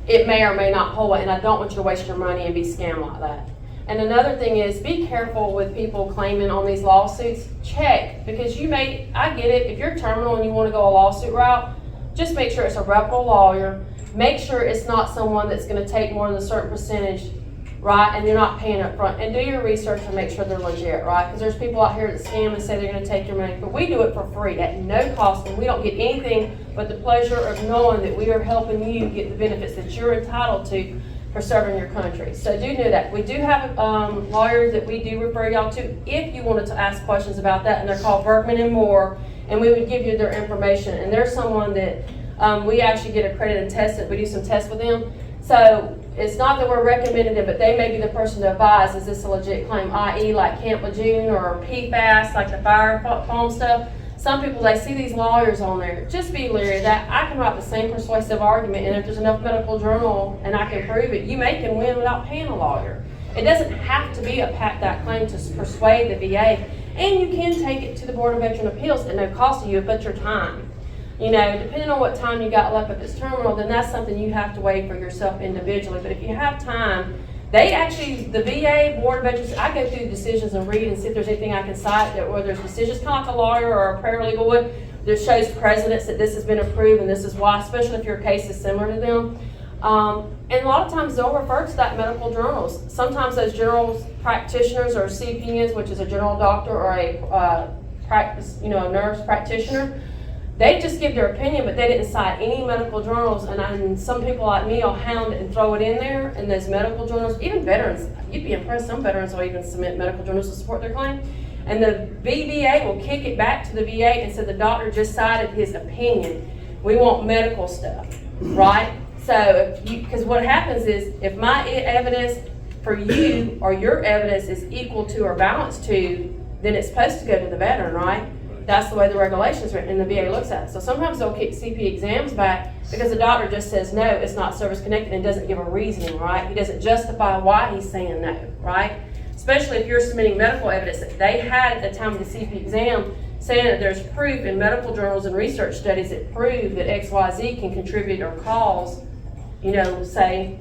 it may or may not hold it, and I don't want you to waste your money and be scammed like that. And another thing is, be careful with people claiming on these lawsuits. Check, because you may, I get it, if you're terminal and you want to go a lawsuit route, just make sure it's a reputable lawyer. Make sure it's not someone that's going to take more than a certain percentage, right, and you're not paying up front. And do your research and make sure they're legit, right? Because there's people out here that scam and say they're going to take your money. But we do it for free at no cost, and we don't get anything but the pleasure of knowing that we are helping you get the benefits that you're entitled to for serving your country. So do know that. We do have lawyers that we do refer y'all to if you wanted to ask questions about that, and they're called Berkman and Moore, and we would give you their information. And there's someone that we actually get accredited and tested. We do some tests with them. So it's not that we're recommending it, but they may be the person to advise, is this a legit claim, i.e. like Camp Lejeune or PFAS, like the fire foam stuff. Some people, they see these lawyers on there. Just be leery of that. I can write the same persuasive argument, and if there's enough medical journal and I can prove it, you can win without paying a lawyer. It doesn't have to be a PACT claim to persuade the VA, and you can take it to the Board of Veteran Appeals at no cost to you but your time. You know, depending on what time you got left, if it's terminal, then that's something you have to weigh for yourself individually. But if you have time, they actually, the VA, Board of Veterans, I go through the decisions and read and see if there's anything I can cite that where there's decisions, kind of like a lawyer or a paralegal would, that shows precedents that this has been approved and this is why, especially if your case is similar to them. And a lot of times they'll refer to that in medical journals. Sometimes those general practitioners or CPNs, which is a general doctor or a practice, a nurse practitioner, They just give their opinion, but they didn't cite any medical journals, and some people like me will hound it and throw it in there, and those medical journals, even veterans, you'd be impressed, some veterans will even submit medical journals to support their claim, and the VBA will kick it back to the VA and say the doctor just cited his opinion. We want medical stuff, right? So, because what happens is, if my evidence for you or your evidence is equal to or balanced to, then it's supposed to go to the veteran, right? That's the way the regulations written and the VA looks at it. So sometimes they'll kick CP exams back because the doctor just says, no, it's not service connected, and doesn't give a reasoning, right? He doesn't justify why he's saying no, right? Especially if you're submitting medical evidence that they had at the time of the CP exam, saying that there's proof in medical journals and research studies that prove that XYZ can contribute or cause, say,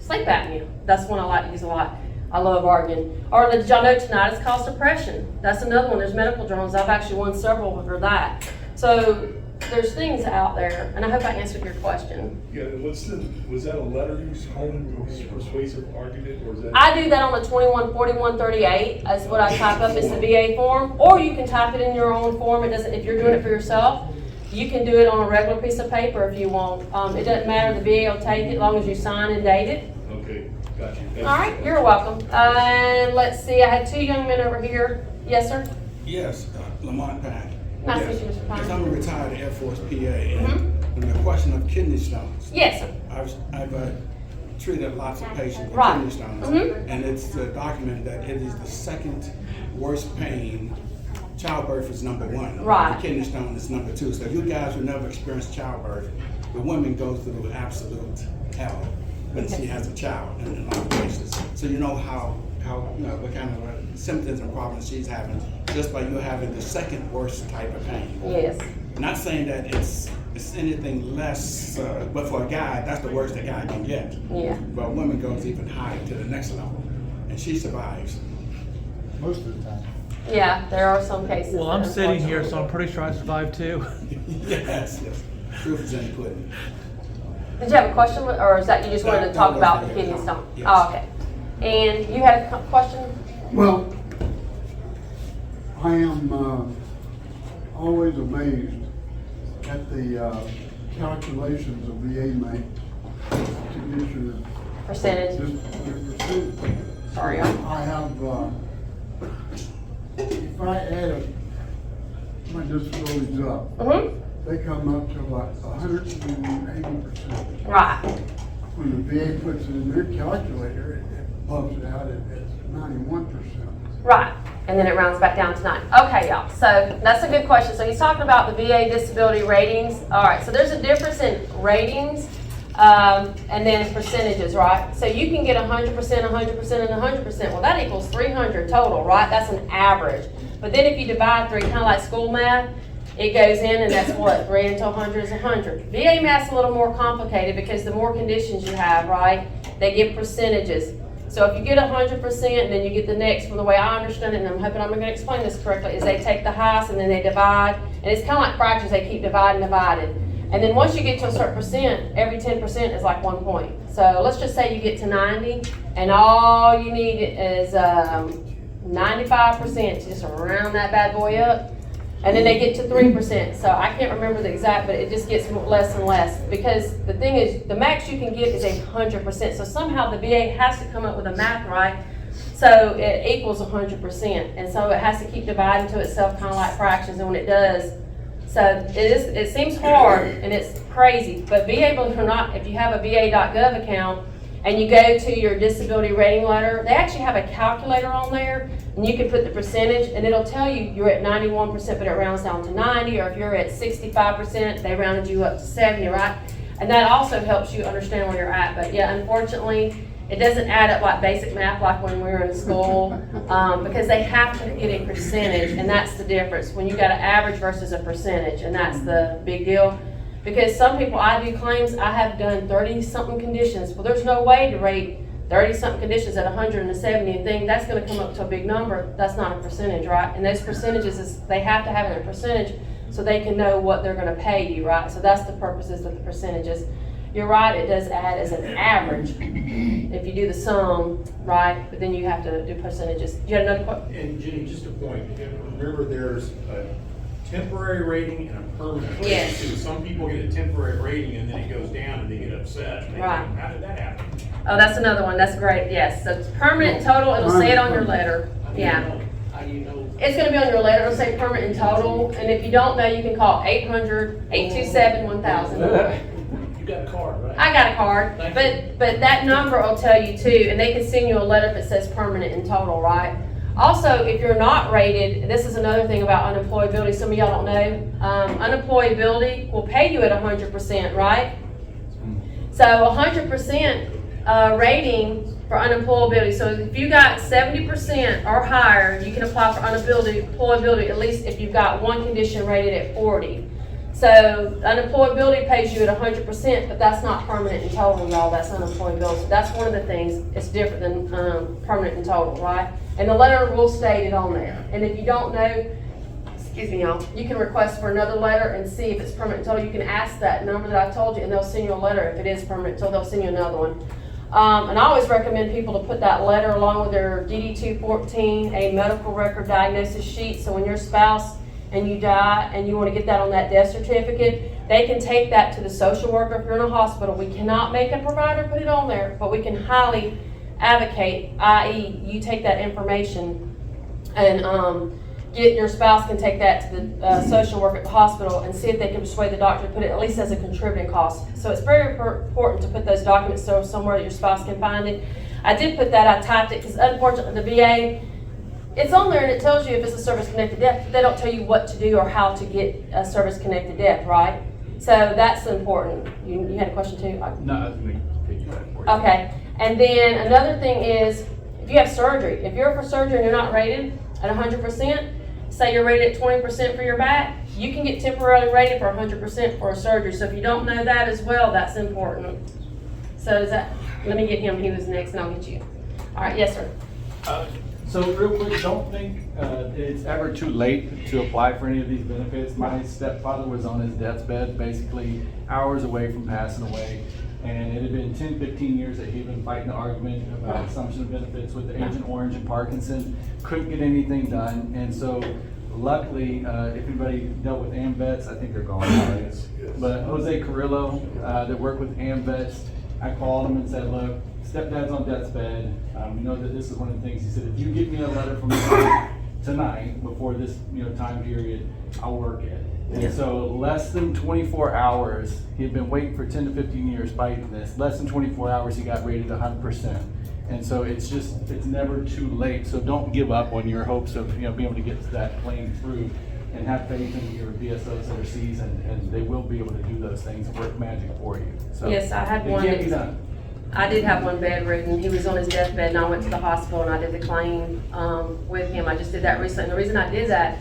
sleep apnea. That's one I like to use a lot. I love arguing. Or did y'all know tinnitus caused depression? That's another one. There's medical journals. I've actually won several for that. So there's things out there, and I hope I answered your question. Yeah, was that a letter you home persuasive argument, or is that? I do that on the 214138. That's what I type up. It's the VA form, or you can type it in your own form. It doesn't. If you're doing it for yourself, you can do it on a regular piece of paper if you want. It doesn't matter. The VA will take it as long as you sign and date it. Okay, got you. All right, you're welcome. And let's see, I had two young men over here. Yes, sir? Yes, Lamont Pack. Nice to meet you, Mr. Pine. Yes, I'm a retired Air Force PA, and the question of kidney stones. Yes, sir. I've treated lots of patients with Right. kidney stones, and it's documented that it is the second worst pain. Childbirth is number one. Right. The kidney stone is number two. So you guys who never experienced childbirth, the woman goes through absolute hell when she has a child in a lot of cases. So you know how what kind of symptoms and problems she's having just by you having the second worst type of pain. Yes. Not saying that it's anything less, but for a guy, that's the worst a guy can get. Yeah. But a woman goes even higher to the next level, and she survives. Most of the time. Yeah, there are some cases. Well, I'm sitting here, so I'm pretty sure I survived too. Yes. Proof is in the pudding. Did you have a question, or is that you just wanted to talk about the kidney stone? Yes. Oh, okay. And you had a question? Well, I am always amazed at the calculations the VA make to get your Percentage. Your percentage. Sorry. I have, if I add my disabilities up, they come up to about 180%. Right. When the VA puts it in their calculator, it bumps it out at 91%. Right. And then it rounds back down to 9. Okay, y'all. So that's a good question. So he's talking about the VA disability ratings. All right. So there's a difference in ratings and then percentages, right? So you can get 100%, 100%, and 100%. Well, that equals 300 total, right? That's an average. But then if you divide 3, kind of like school math, it goes in, and that's what, 3 until 100 is 100. VA math's a little more complicated because the more conditions you have, right, they give percentages. So if you get 100%, and then you get the next, from the way I understand it, and I'm hoping I'm going to explain this correctly, is they take the highest and then they divide, and it's kind of like fractions, they keep dividing. And then once you get to a certain percent, every 10% is like 1 point. So let's just say you get to 90, and all you need is 95% to just round that bad boy up. And then they get to 3%. So I can't remember the exact, but it just gets less and less. Because the thing is, the max you can get is 100%. So somehow the VA has to come up with a math, right? So it equals 100%. And so it has to keep dividing to itself, kind of like fractions. And when it does, so it seems hard and it's crazy. But VA, believe it or not, if you have a VA.gov account and you go to your disability rating letter, they actually have a calculator on there. And you can put the percentage, and it'll tell you you're at 91%, but it rounds down to 90, or if you're at 65%, they rounded you up to 70, right? And that also helps you understand where you're at. But yeah, unfortunately, it doesn't add up like basic math like when we were in school, because they have to get a percentage, and that's the difference. When you got an average versus a percentage, and that's the big deal. Because some people, I do claims, I have done 30-something conditions. Well, there's no way to rate 30-something conditions at 170 and think that's going to come up to a big number. That's not a percentage, right? And those percentages, they have to have it in a percentage so they can know what they're going to pay you, right? So that's the purposes of the percentages. You're right, it does add as an average if you do the sum, right? But then you have to do percentages. You had another question? And Jenny, just a point. Remember, there's a temporary rating and a permanent rating. Yes. too. Some people get a temporary rating and then it goes down and they get upset. And they Right. think, how did that happen? Oh, that's another one. That's great. Yes. So it's permanent total. It'll say it on your letter. Yeah. How do you know? It's going to be on your letter. It'll say permanent and total. And if you don't know, you can call 800-827-1000. You got a card, right? I got a card, but that number will tell you too, and they can send you a letter if it says permanent and total, right? Also, if you're not rated, this is another thing about unemployability. Some of y'all don't know. Unemployability will pay you at 100%, right? So 100% rating for unemployability. So if you got 70% or higher, you can apply for unemployability at least if you've got one condition rated at 40. So unemployability pays you at 100%, but that's not permanent and total, y'all. That's unemployability. So that's one of the things. It's different than permanent and total, right? And the letter will state it on there. And if you don't know, excuse me, y'all, you can request for another letter and see if it's permanent and total. You can ask that number that I told you, and they'll send you a letter if it is permanent. So they'll send you another one. And I always recommend people to put that letter along with their DD-214, a medical record diagnosis sheet. So when your spouse and you die and you want to get that on that death certificate, they can take that to the social worker. If you're in a hospital, we cannot make a provider put it on there, but we can highly advocate, i.e. you take that information and your spouse can take that to the social worker at the hospital and see if they can persuade the doctor to put it at least as a contributing cost. So it's very important to put those documents somewhere that your spouse can find it. I did put that, I typed it, because unfortunately the VA, it's on there and it tells you if it's a service-connected death. They don't tell you what to do or how to get a service-connected death, right? So that's important. You had a question too? No, I was going to take that for you. Okay. And then another thing is, if you have surgery, if you're for surgery and you're not rated at 100%, say you're rated at 20% for your back, you can get temporarily rated for 100% for a surgery. So if you don't know that as well, that's important. So does that, let me get him, he was next, and I'll get you. All right, yes, sir. So real quick, don't think it's ever too late to apply for any of these benefits. My stepfather was on his deathbed, basically hours away from passing away. And it had been 10, 15 years that he'd been fighting the argument about assumption of benefits with the Agent Orange and Parkinson. Couldn't get anything done. And so luckily, if anybody dealt with AMVETS, I think they're gone now. But Jose Carrillo, that worked with AMVETS, I called him and said, look, stepdad's on death's bed. We know that this is one of the things. He said, if you get me a letter from tonight before this time period, I'll work it. And so less than 24 hours, he had been waiting for 10 to 15 years fighting this. Less than 24 hours, he got rated 100%. And so it's never too late. So don't give up on your hopes of being able to get to that plane through, and have faith in your VSOs that are seasoned, and they will be able to do those things and work magic for you. So yes, I had one. It can't be done. I did have one bedridden. He was on his deathbed, and I went to the hospital and I did the claim with him. I just did that recently. And the reason I did that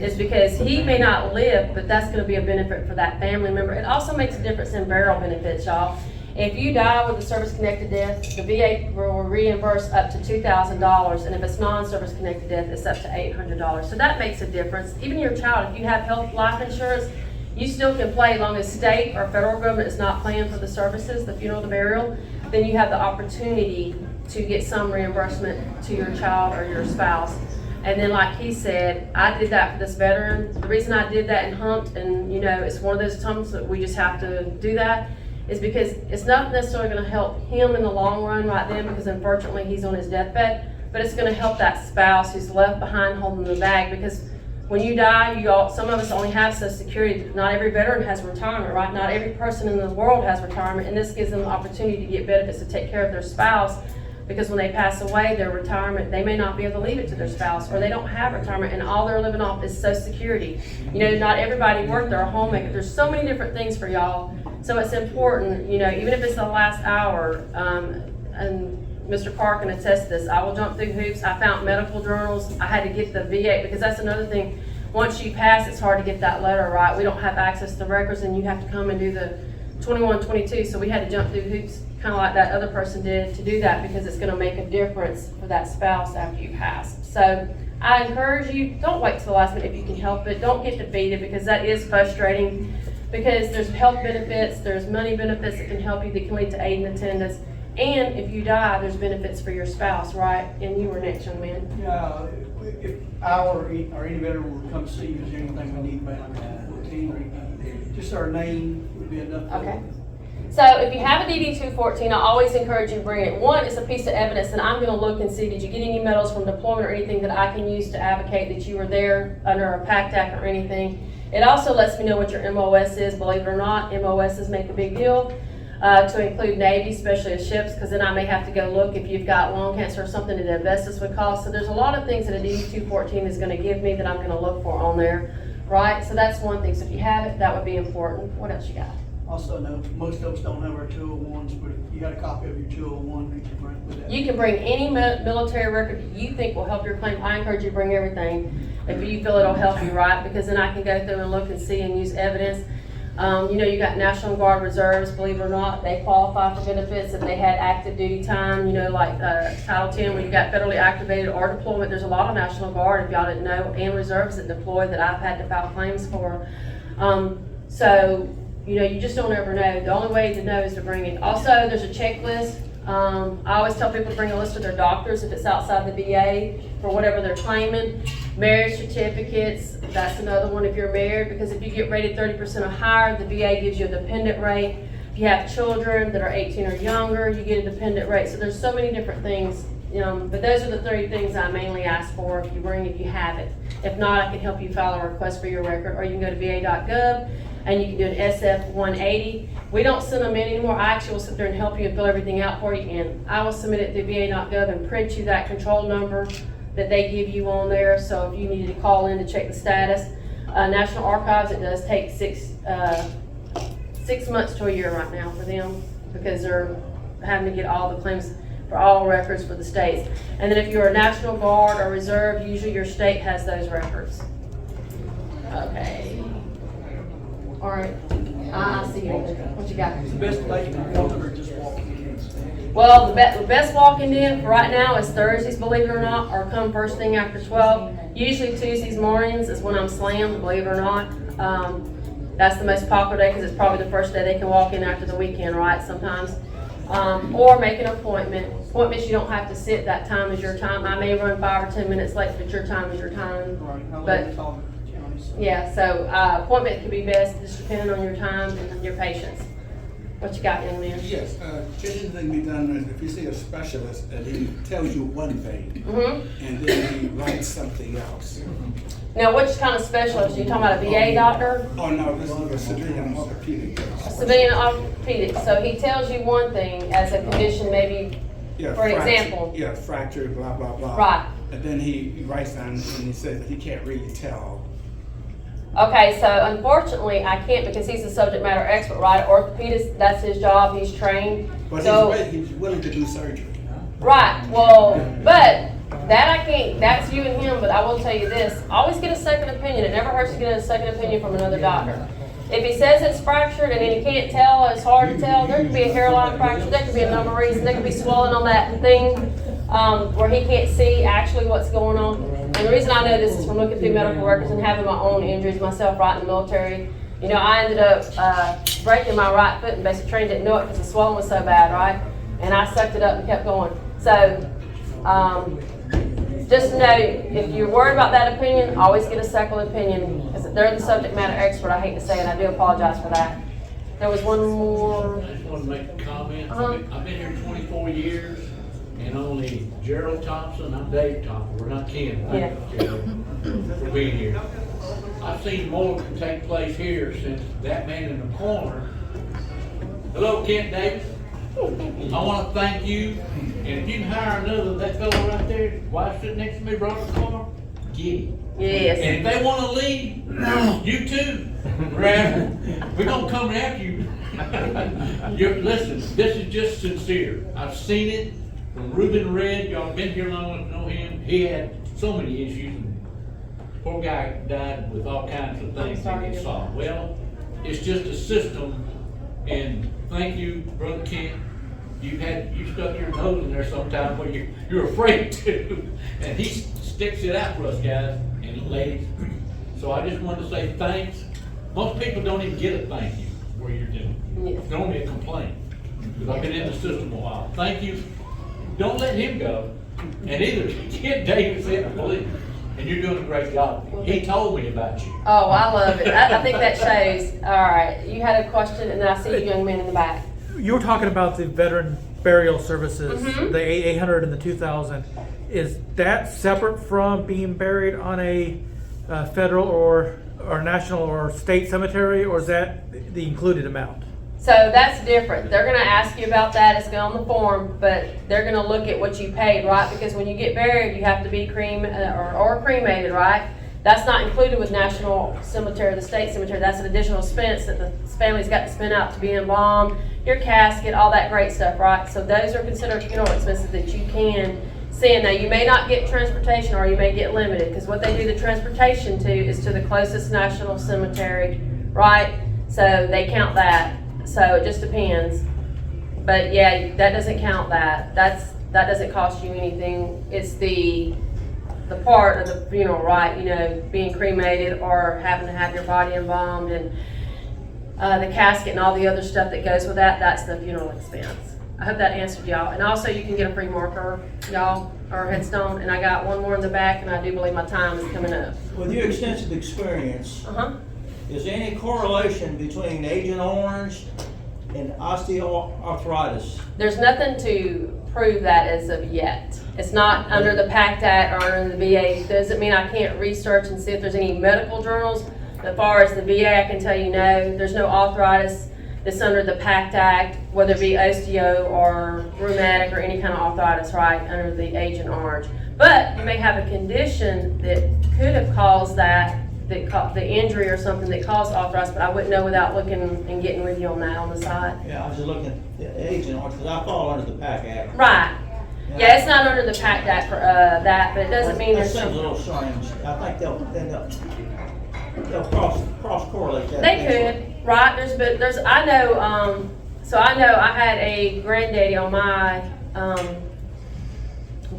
is because he may not live, but that's going to be a benefit for that family member. It also makes a difference in burial benefits, y'all. If you die with a service-connected death, the VA will reimburse up to $2,000, and if it's non-service-connected death, it's up to $800. So that makes a difference. Even your child, if you have health life insurance, you still can play as long as state or federal government is not paying for the services, the funeral, the burial, then you have the opportunity to get some reimbursement to your child or your spouse. And then like he said, I did that for this veteran. The reason I did that and humped, and it's one of those times that we just have to do that, is because it's not necessarily going to help him in the long run right then, because unfortunately he's on his deathbed, but it's going to help that spouse who's left behind holding the bag, because when you die, some of us only have Social Security. Not every veteran has retirement, right? Not every person in the world has retirement, and this gives them the opportunity to get benefits to take care of their spouse, because when they pass away, their retirement, they may not be able to leave it to their spouse, or they don't have retirement, and all they're living off is Social Security. Not everybody worked, they're a homemaker. There's so many different things for y'all. So it's important, even if it's the last hour, and Mr. Carr can attest to this, I will jump through hoops. I found medical journals. I had to get the VA, because that's another thing. Once you pass, it's hard to get that letter, right? We don't have access to the records, and you have to come and do the 2122, so we had to jump through hoops, kind of like that other person did, to do that, because it's going to make a difference for that spouse after you pass. So I encourage you, don't wait till the last minute if you can help it. Don't get defeated, because that is frustrating, because there's health benefits, there's money benefits that can help you, that can lead to aid and attendance. And if you die, there's benefits for your spouse, right? And you were next, young man. Yeah, if our, or any veteran would come see you, is there anything we need about just our name would be enough. Okay. So if you have a DD-214, I always encourage you to bring it. One, it's a piece of evidence that I'm gonna look and see, did you get any medals from deployment or anything that I can use to advocate that you were there under a PACT Act or anything. It also lets me know what your MOS is. Believe it or not, MOSs make a big deal. To include Navy, especially as ships, because then I may have to go look if you've got lung cancer or something that asbestos would cause. So there's a lot of things that a DD-214 is going to give me that I'm going to look for on there, right? So that's one thing. So if you have it, that would be important. What else you got? Also, know most of us don't have our 201s, but if you got a copy of your 201, you can bring with that. You can bring any military record that you think will help your claim. I encourage you to bring everything if you feel it'll help you, right? Because then I can go through and look and see and use evidence. You know, you got National Guard reserves, believe it or not, they qualify for benefits if they had active duty time, you know, like Title 10, when you got federally activated or deployment. There's a lot of National Guard, if y'all didn't know, and reserves that deploy that I've had to file claims for. So, you know, you just don't ever know. The only way to know is to bring it. Also, there's a checklist. I always tell people to bring a list of their doctors if it's outside the VA for whatever they're claiming. Marriage certificates, that's another one if you're married, because if you get rated 30% or higher, the VA gives you a dependent rate. If you have children that are 18 or younger, you get a dependent rate. So there's so many different things, but those are the 3 things I mainly ask for if you have it. If not, I can help you file a request for your record, or you can go to va.gov and you can do an SF-180. We don't send them in anymore. I actually will sit there and help you and fill everything out for you, and I will submit it to va.gov and print you that control number that they give you on there. So if you needed to call in to check the status. National Archives, it does take 6 months to a year right now for them, because they're having to get all the claims for all records for the states. And then if you're a National Guard or Reserve, usually your state has those records. Okay. All right. I see you. What you got? The best place to walk or just walk in. Well, the best walking in for right now is Thursdays, believe it or not, or come first thing after 12. Usually Tuesdays mornings is when I'm slammed, believe it or not. That's the most popular day because it's probably the first day they can walk in after the weekend, right, sometimes. Or make an appointment. Appointments, you don't have to sit, that time is your time. I may run 5 or 10 minutes late, but your time is your time. But yeah, so appointment can be best, just depending on your time and your patience. What you got, young man? Yes, just anything be done is if you see a specialist and he tells you one thing, and then he writes something else. Now, which kind of specialist? Are you talking about a VA doctor? Oh no, this is a civilian orthopedic. A civilian orthopedic. So he tells you one thing as a condition, maybe, for example. Yeah, fracture, blah, blah, blah. Right. And then he writes down and he says that he can't really tell. Okay, so unfortunately, I can't because he's a subject matter expert, right? Orthopedist, that's his job, he's trained. But so, he's willing to do surgery. Right, well, but that I can't, that's you and him, but I will tell you this, always get a second opinion. It never hurts to get a second opinion from another doctor. If he says it's fractured and then he can't tell, it's hard to tell, there could be a hairline fracture, there could be a number of reasons, there could be swelling on that thing where he can't see actually what's going on. And the reason I know this is from looking through medical records and having my own injuries myself right in the military. You know, I ended up breaking my right foot and basic training didn't know it because the swelling was so bad, right? And I sucked it up and kept going. So just know, if you're worried about that opinion, always get a second opinion. Because if they're the subject matter expert, I hate to say it, I do apologize for that. There was one more. I just want to make a comment. I've been here 24 years. And only Gerald Thompson, I'm Dave Thompson, we're not kin, for being here. I've seen more take place here since that man in the corner. Hello, Kent Davis. I want to thank you, and if you can hire another, that fellow right there, wife sitting next to me, Robert Carr, get it. Yes. And if they want to leave, you too, Brad. We're going to come after you. Listen, this is just sincere. I've seen it. From Reuben Red, y'all been here long enough to know him. He had so many issues. Poor guy died with all kinds of things that get solved. Well, it's just a system. And thank you, Brother Kent. You stuck your nose in there sometime where you're afraid to. And he sticks it out for us guys and ladies. So I just wanted to say thanks. Most people don't even get a thank you where you're doing. It's only a complaint. because I've been in the system a while. Thank you. Don't let him go. And either get Davis in the police. And you're doing a great job. He told me about you. Oh, I love it. I think that shows. All right, you had a question, and then I see a young man in the back. You were talking about the veteran burial services, Mhm. the 800 and the 2000. Is that separate from being buried on a federal or national or state cemetery, or is that the included amount? So that's different. They're gonna ask you about that, it's on the form, but they're gonna look at what you paid, right? Because when you get buried, you have to be or cremated, right? That's not included with national cemetery, the state cemetery. That's an additional expense that the family's got to spend out to be embalmed, your casket, all that great stuff, right? So those are considered funeral expenses that you can send. Now, you may not get transportation, or you may get limited, because what they do the transportation to is to the closest national cemetery, right? So they count that. So it just depends. But yeah, that doesn't count that. That doesn't cost you anything. It's the part of the funeral, right? You know, being cremated or having to have your body embalmed, and the casket and all the other stuff that goes with that, that's the funeral expense. I hope that answered y'all. And also you can get a free marker, y'all, or headstone. And I got one more in the back, and I do believe my time is coming up. With your extensive experience, is there any correlation between Agent Orange and osteoarthritis? There's nothing to prove that as of yet. It's not under the PACT Act or under the VA. It doesn't mean I can't research and see if there's any medical journals. As far as the VA, I can tell you no. There's no arthritis that's under the PACT Act, whether it be osteo or rheumatic or any kind of arthritis, right, under the Agent Orange. But you may have a condition that could have caused the injury or something that caused arthritis, but I wouldn't know without looking and getting with you on that on the side. Yeah, I was just looking at the Agent Orange, because I fall under the PACT Act. Right. Yeah, it's not under the PACT Act for that, but it doesn't mean there's That seems a little strange. I think they'll cross correlate that. They could, right? There's I know. So I know I had a granddaddy on my I'm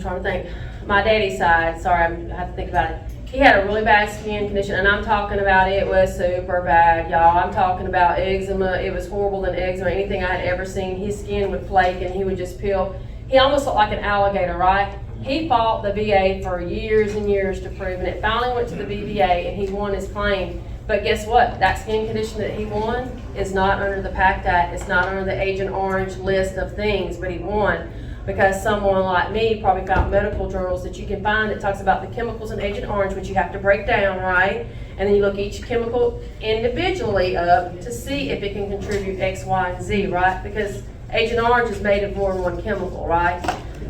trying to think, my daddy's side. Sorry, I have to think about it. He had a really bad skin condition, and I'm talking about it was super bad, y'all. I'm talking about eczema. It was horrible than eczema, anything I had ever seen. His skin would flake, and he would just peel. He almost looked like an alligator, right? He fought the VA for years and years to prove, and it finally went to the BVA, and he won his claim. But guess what? That skin condition that he won is not under the PACT Act. It's not under the Agent Orange list of things, but he won because someone like me probably found medical journals that you can find that talks about the chemicals in Agent Orange, which you have to break down, right? And then you look each chemical individually up to see if it can contribute X, Y, and Z, right? Because Agent Orange is made of more than one chemical, right?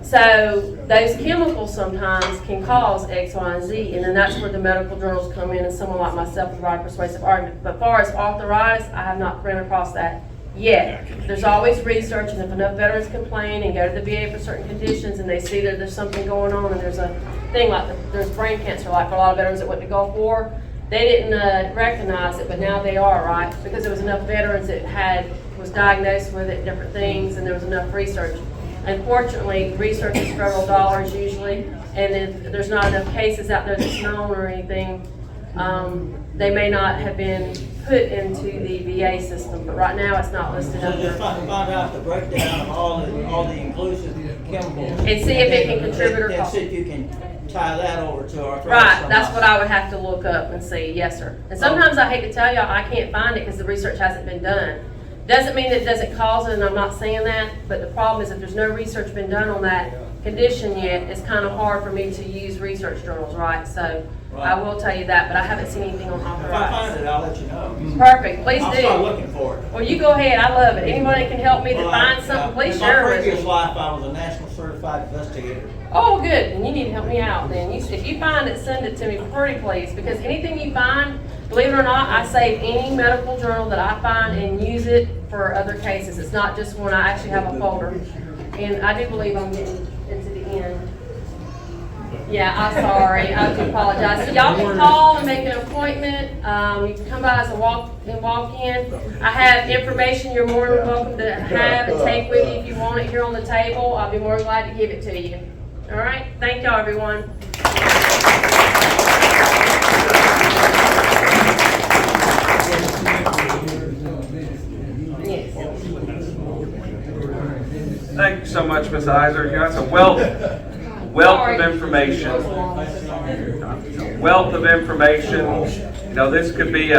So those chemicals sometimes can cause X, Y, and Z, and then that's where the medical journals come in, and someone like myself can provide a persuasive argument. But as far as arthritis, I have not ran across that yet. There's always research, and if enough veterans complain and go to the VA for certain conditions, and they see that there's something going on, and there's a thing like there's brain cancer, like for a lot of veterans that went to Gulf War, they didn't recognize it, but now they are, right? Because there was enough veterans that was diagnosed with it, different things, and there was enough research. Unfortunately, research is federal dollars usually, and if there's not enough cases out there that's known or anything, they may not have been put into the VA system, but right now it's not listed So up just there. find out the breakdown of all the inclusive chemicals. And see if it can contribute or And cause. see if you can tie that over to arthritis. Right, that's what I would have to look up and see, yes, sir. And sometimes I hate to tell y'all, I can't find it because the research hasn't been done. Doesn't mean that it doesn't cause it, and I'm not saying that, but the problem is if there's no research been done on that condition yet, it's kind of hard for me to use research journals, right? So I will tell you that, but I haven't seen anything on If I arthritis. find it, I'll let you know. Perfect, please I'll do. start looking for it. Well, you go ahead, I love it. Anybody that can help me to Well, find something, please in share my with previous me. life, I was a national certified investigator. Oh, good, and you need to help me out then. If you find it, send it to me pretty please, because anything you find, believe it or not, I save any medical journal that I find and use it for other cases. It's not just one, I actually have a folder. And I do believe I'm getting into the end. Yeah, I'm sorry, I do apologize. So y'all can call and make an appointment. You can come by as a walk in. I have information you're more than welcome to have and take with you if you want it here on the table. I'll be more than glad to give it to you. All right, thank y'all, everyone. Yes. Thank you so much, Ms. Iser. That's a wealth of information. Wealth of information. You know, this could be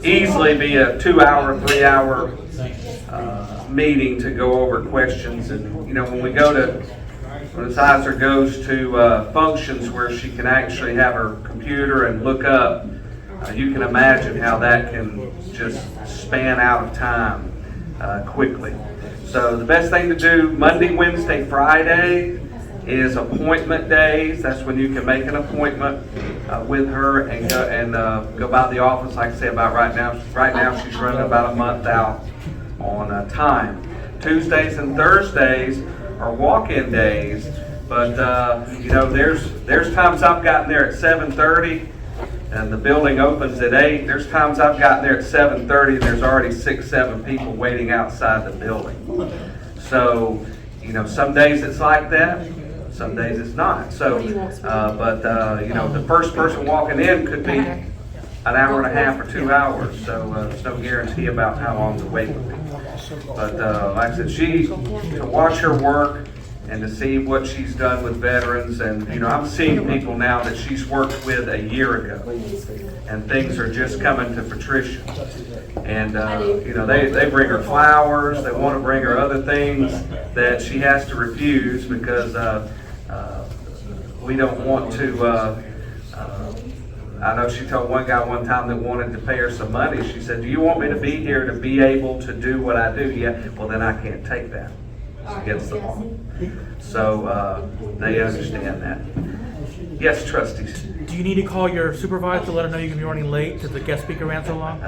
easily be a 2-hour, 3-hour meeting to go over questions. And you know, when Ms. Iser goes to functions where she can actually have her computer and look up, you can imagine how that can just span out of time quickly. So the best thing to do Monday, Wednesday, Friday is appointment days. That's when you can make an appointment with her and go by the office. Like I say, about right now she's running about a month out on time. Tuesdays and Thursdays are walk-in days, but you know, there's times I've gotten there at 7:30 and the building opens at 8. There's times I've gotten there at 7:30 and there's already 6-7 people waiting outside the building. So, you know, some days it's like that, some days it's not. So, you know, the first person walking in could be an hour and a half or 2 hours. So there's no guarantee about how long the wait would be. But like I said, to watch her work and to see what she's done with veterans, and you know, I'm seeing people now that she's worked with a year ago, and things are just coming to fruition. And you know, they bring her flowers, they want to bring her other things that she has to refuse because we don't want to. I know she told one guy one time that wanted to pay her some money. She said, "Do you want me to be here to be able to do what I do?" Yeah. Well, then I can't take that. It's against the law. So they understand that. Yes, trustees. Do you need to call your supervisor to let them know you're going to be running late because the guest speaker ran so long?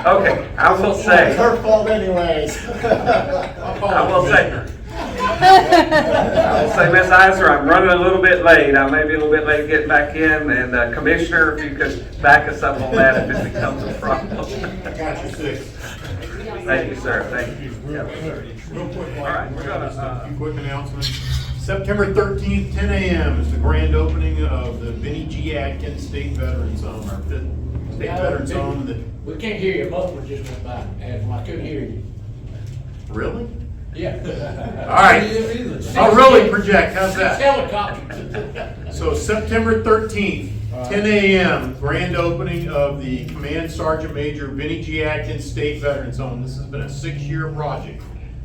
Okay, I will say. It's her fault anyways. I will say, Ms. Iser, I'm running a little bit late. I may be a little bit late getting back in. And Commissioner, if you could back us up on that if it becomes a problem. Got you 6. Thank you, sir. Thank you. Yep. Real quick, All right, we're gonna, a few quick announcements. September 13th, 10 a.m. is the grand opening of the Benny G. Atkins State Veterans Home, our 5th State Veterans Home. We can't hear you. Muffler just went by. And I couldn't hear you. Really? Yeah. All right. I'll really project. How's that? Helicopter. So September 13th, 10 a.m., grand opening of the Command Sergeant Major Benny G. Atkins State Veterans Home. This has been a 6-year project.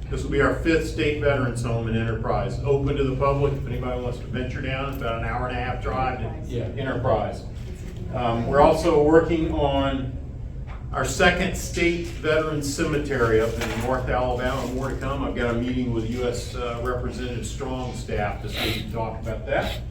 This will be our 5th State Veterans Home in Enterprise. Open to the public if anybody wants to venture down. It's about an hour and a half drive to Enterprise. We're also working on our 2nd State Veterans Cemetery up in North Alabama. More to come. I've got a meeting with U.S. Representative Strong's staff this week to talk about that.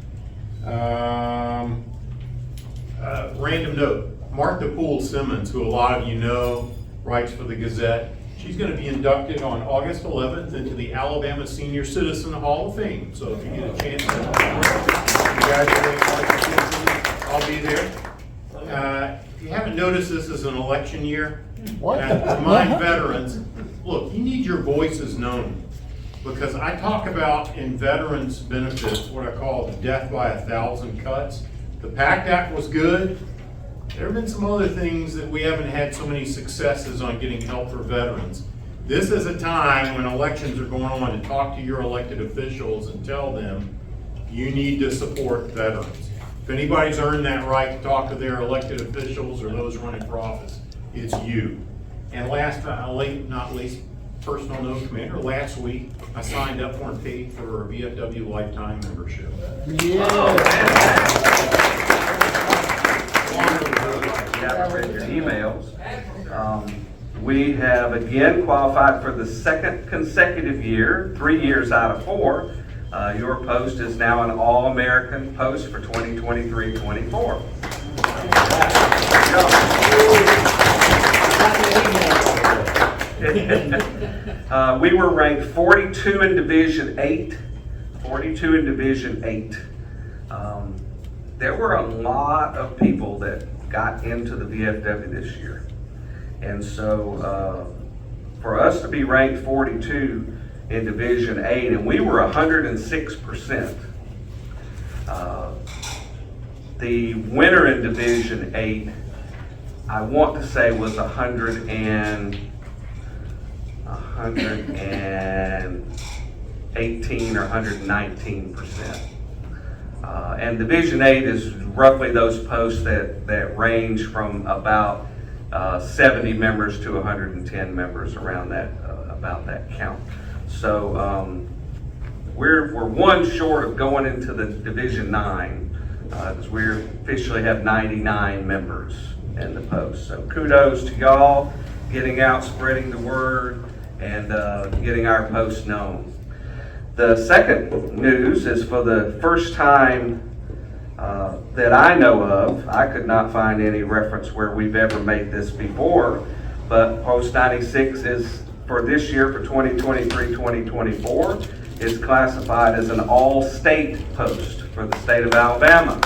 Random note, Martha Poole Simmons, who a lot of you know, writes for the Gazette. She's going to be inducted on August 11th into the Alabama Senior Citizen Hall of Fame. So if you get a chance to congratulate Martha Simmons, I'll be there. If you haven't noticed, this is an election year. And remind veterans, look, you need your voices known. Because I talk about in veterans benefits what I call the death by 1,000 cuts. The PACT Act was good. There have been some other things that we haven't had so many successes on getting help for veterans. This is a time when elections are going on to talk to your elected officials and tell them you need to support veterans. If anybody's earned that right to talk to their elected officials or those running for office, it's you. And last but not least, personal note, Commander, last week I signed up for and paid for a VFW lifetime membership. Yeah. You haven't read your emails. We have again qualified for the 2nd consecutive year, 3 years out of 4. Your post is now an All-American post for 2023-24. We were ranked 42 in Division 8. 42 in Division 8. There were a lot of people that got into the VFW this year. And so for us to be ranked 42 in Division 8, and we were 106%. The winner in Division 8, I want to say was 100 and 118 or 119%. And Division 8 is roughly those posts that range from about 70 members to 110 members around that, about that count. So we're one short of going into the Division 9 because we officially have 99 members in the post. So kudos to y'all getting out, spreading the word, and getting our post known. The second news is for the first time that I know of. I could not find any reference where we've ever made this before, but Post 96 is, for this year, for 2023-2024, is classified as an all-state post for the state of Alabama.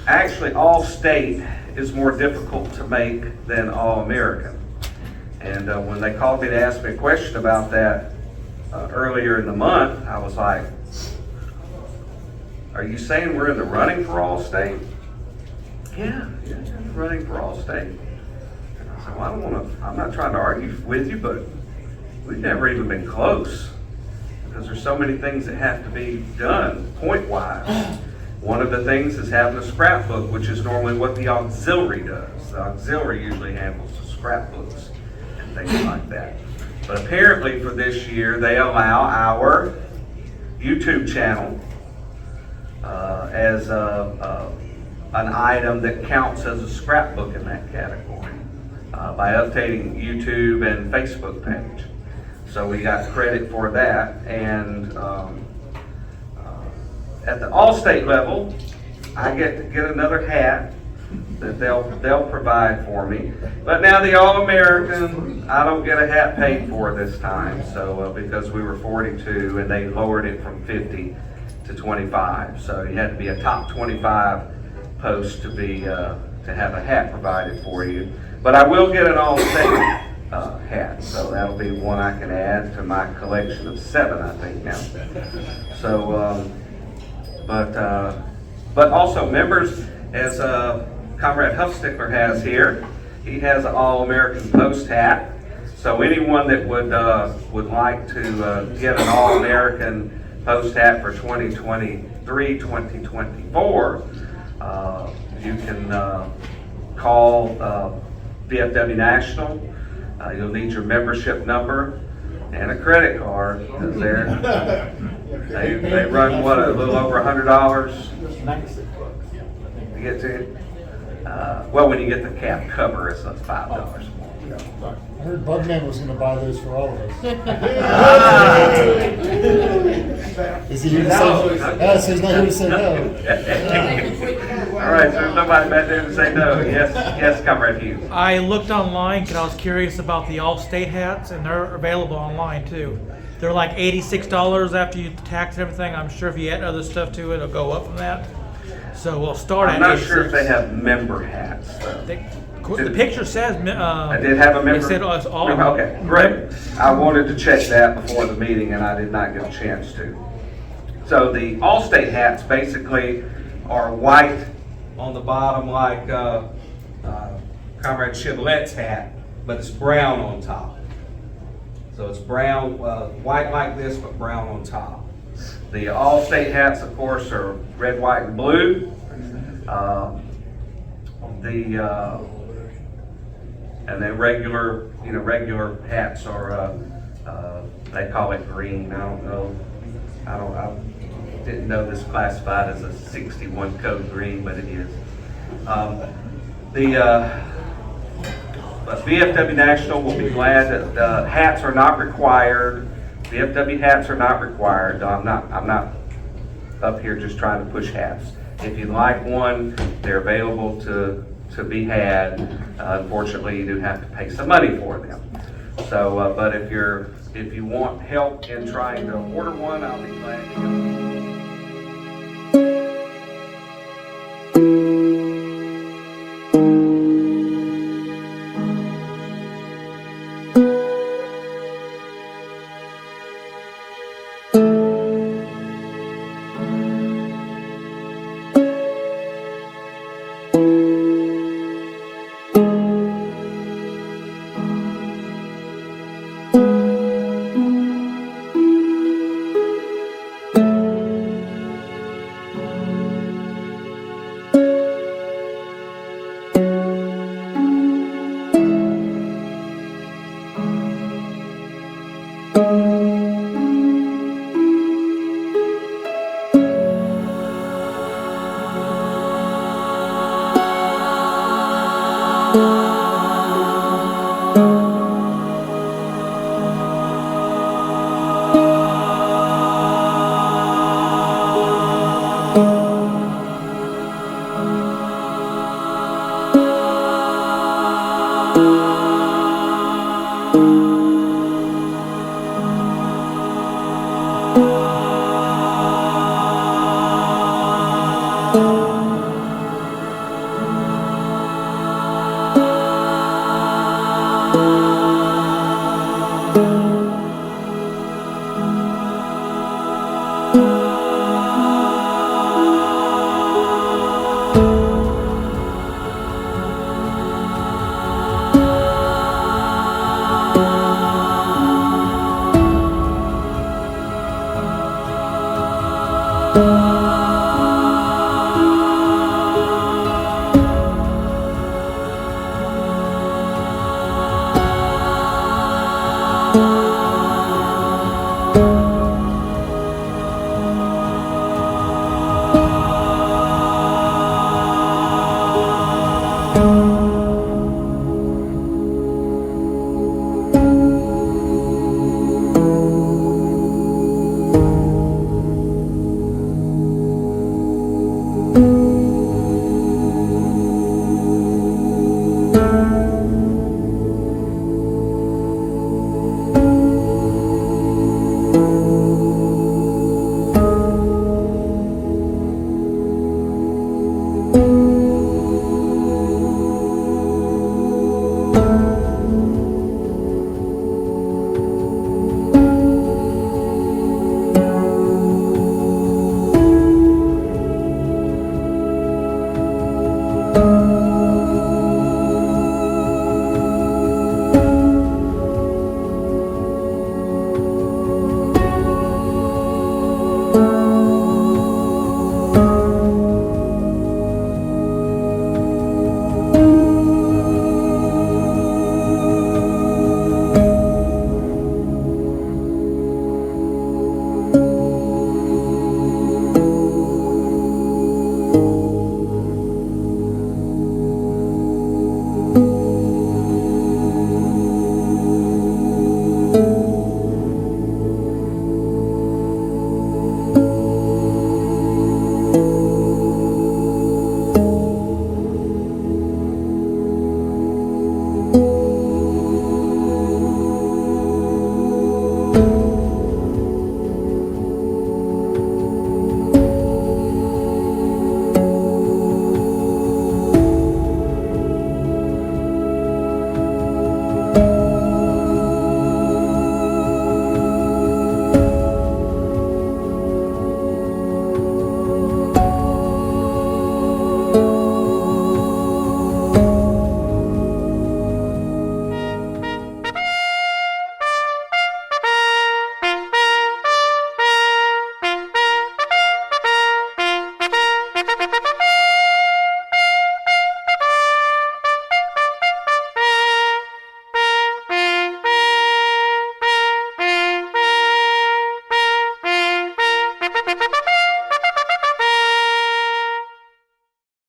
Actually, all-state is more difficult to make than all-American. And when they called me to ask me a question about that earlier in the month, I was like, are you saying we're in the running for all-state? Yeah, running for all-state. And I said, well, I'm not trying to argue with you, but we've never even been close because there's so many things that have to be done point-wise. One of the things is having a scrapbook, which is normally what the auxiliary does. The auxiliary usually handles the scrapbooks and things like that. But apparently for this year, they allow our YouTube channel as an item that counts as a scrapbook in that category by updating YouTube and Facebook page. So we got credit for that. And at the all-state level, I get to get another hat that they'll provide for me. But now the All-American, I don't get a hat paid for this time. So because we were 42 and they lowered it from 50 to 25. So you had to be a top 25 post to be to have a hat provided for you. But I will get an all-state hat. So that'll be one I can add to my collection of 7, I think now. So. But also members, as Comrade Huffstickler has here, he has an All-American Post hat. So anyone that would like to get an All-American Post hat for 2023-2024, you can call VFW National. You'll need your membership number and a credit card, because they run what, a little over $100 to get to it. Well, when you get the cap cover, it's $5 more. I heard Bugman was going to buy those for all of us. Is he here to say no? So he's not here to say no. All right, so there's nobody back there to say no. Yes, Comrade Hughes. I looked online because I was curious about the all-state hats, and they're available online too. They're like $86 after you tax and everything. I'm sure if you add other stuff to it, it'll go up from that. So we'll start at $86. I'm not sure if they have member hats, though. The picture says I did have a member. It said it's all. Okay, great. I wanted to check that before the meeting, and I did not get a chance to. So the all-state hats basically are white on the bottom, like Comrade Chevlette's hat, but it's brown on top. So it's brown, white like this, but brown on top. The all-state hats, of course, are red, white, and blue. And then regular hats are, they call it green. I don't know. I didn't know this classified as a 61 code green, but it is. But VFW National will be glad that hats are not required. VFW hats are not required. I'm not up here just trying to push hats. If you'd like one, they're available to be had. Unfortunately, you do have to pay some money for them. So, but if you want help in trying to order one, I'll be glad to help.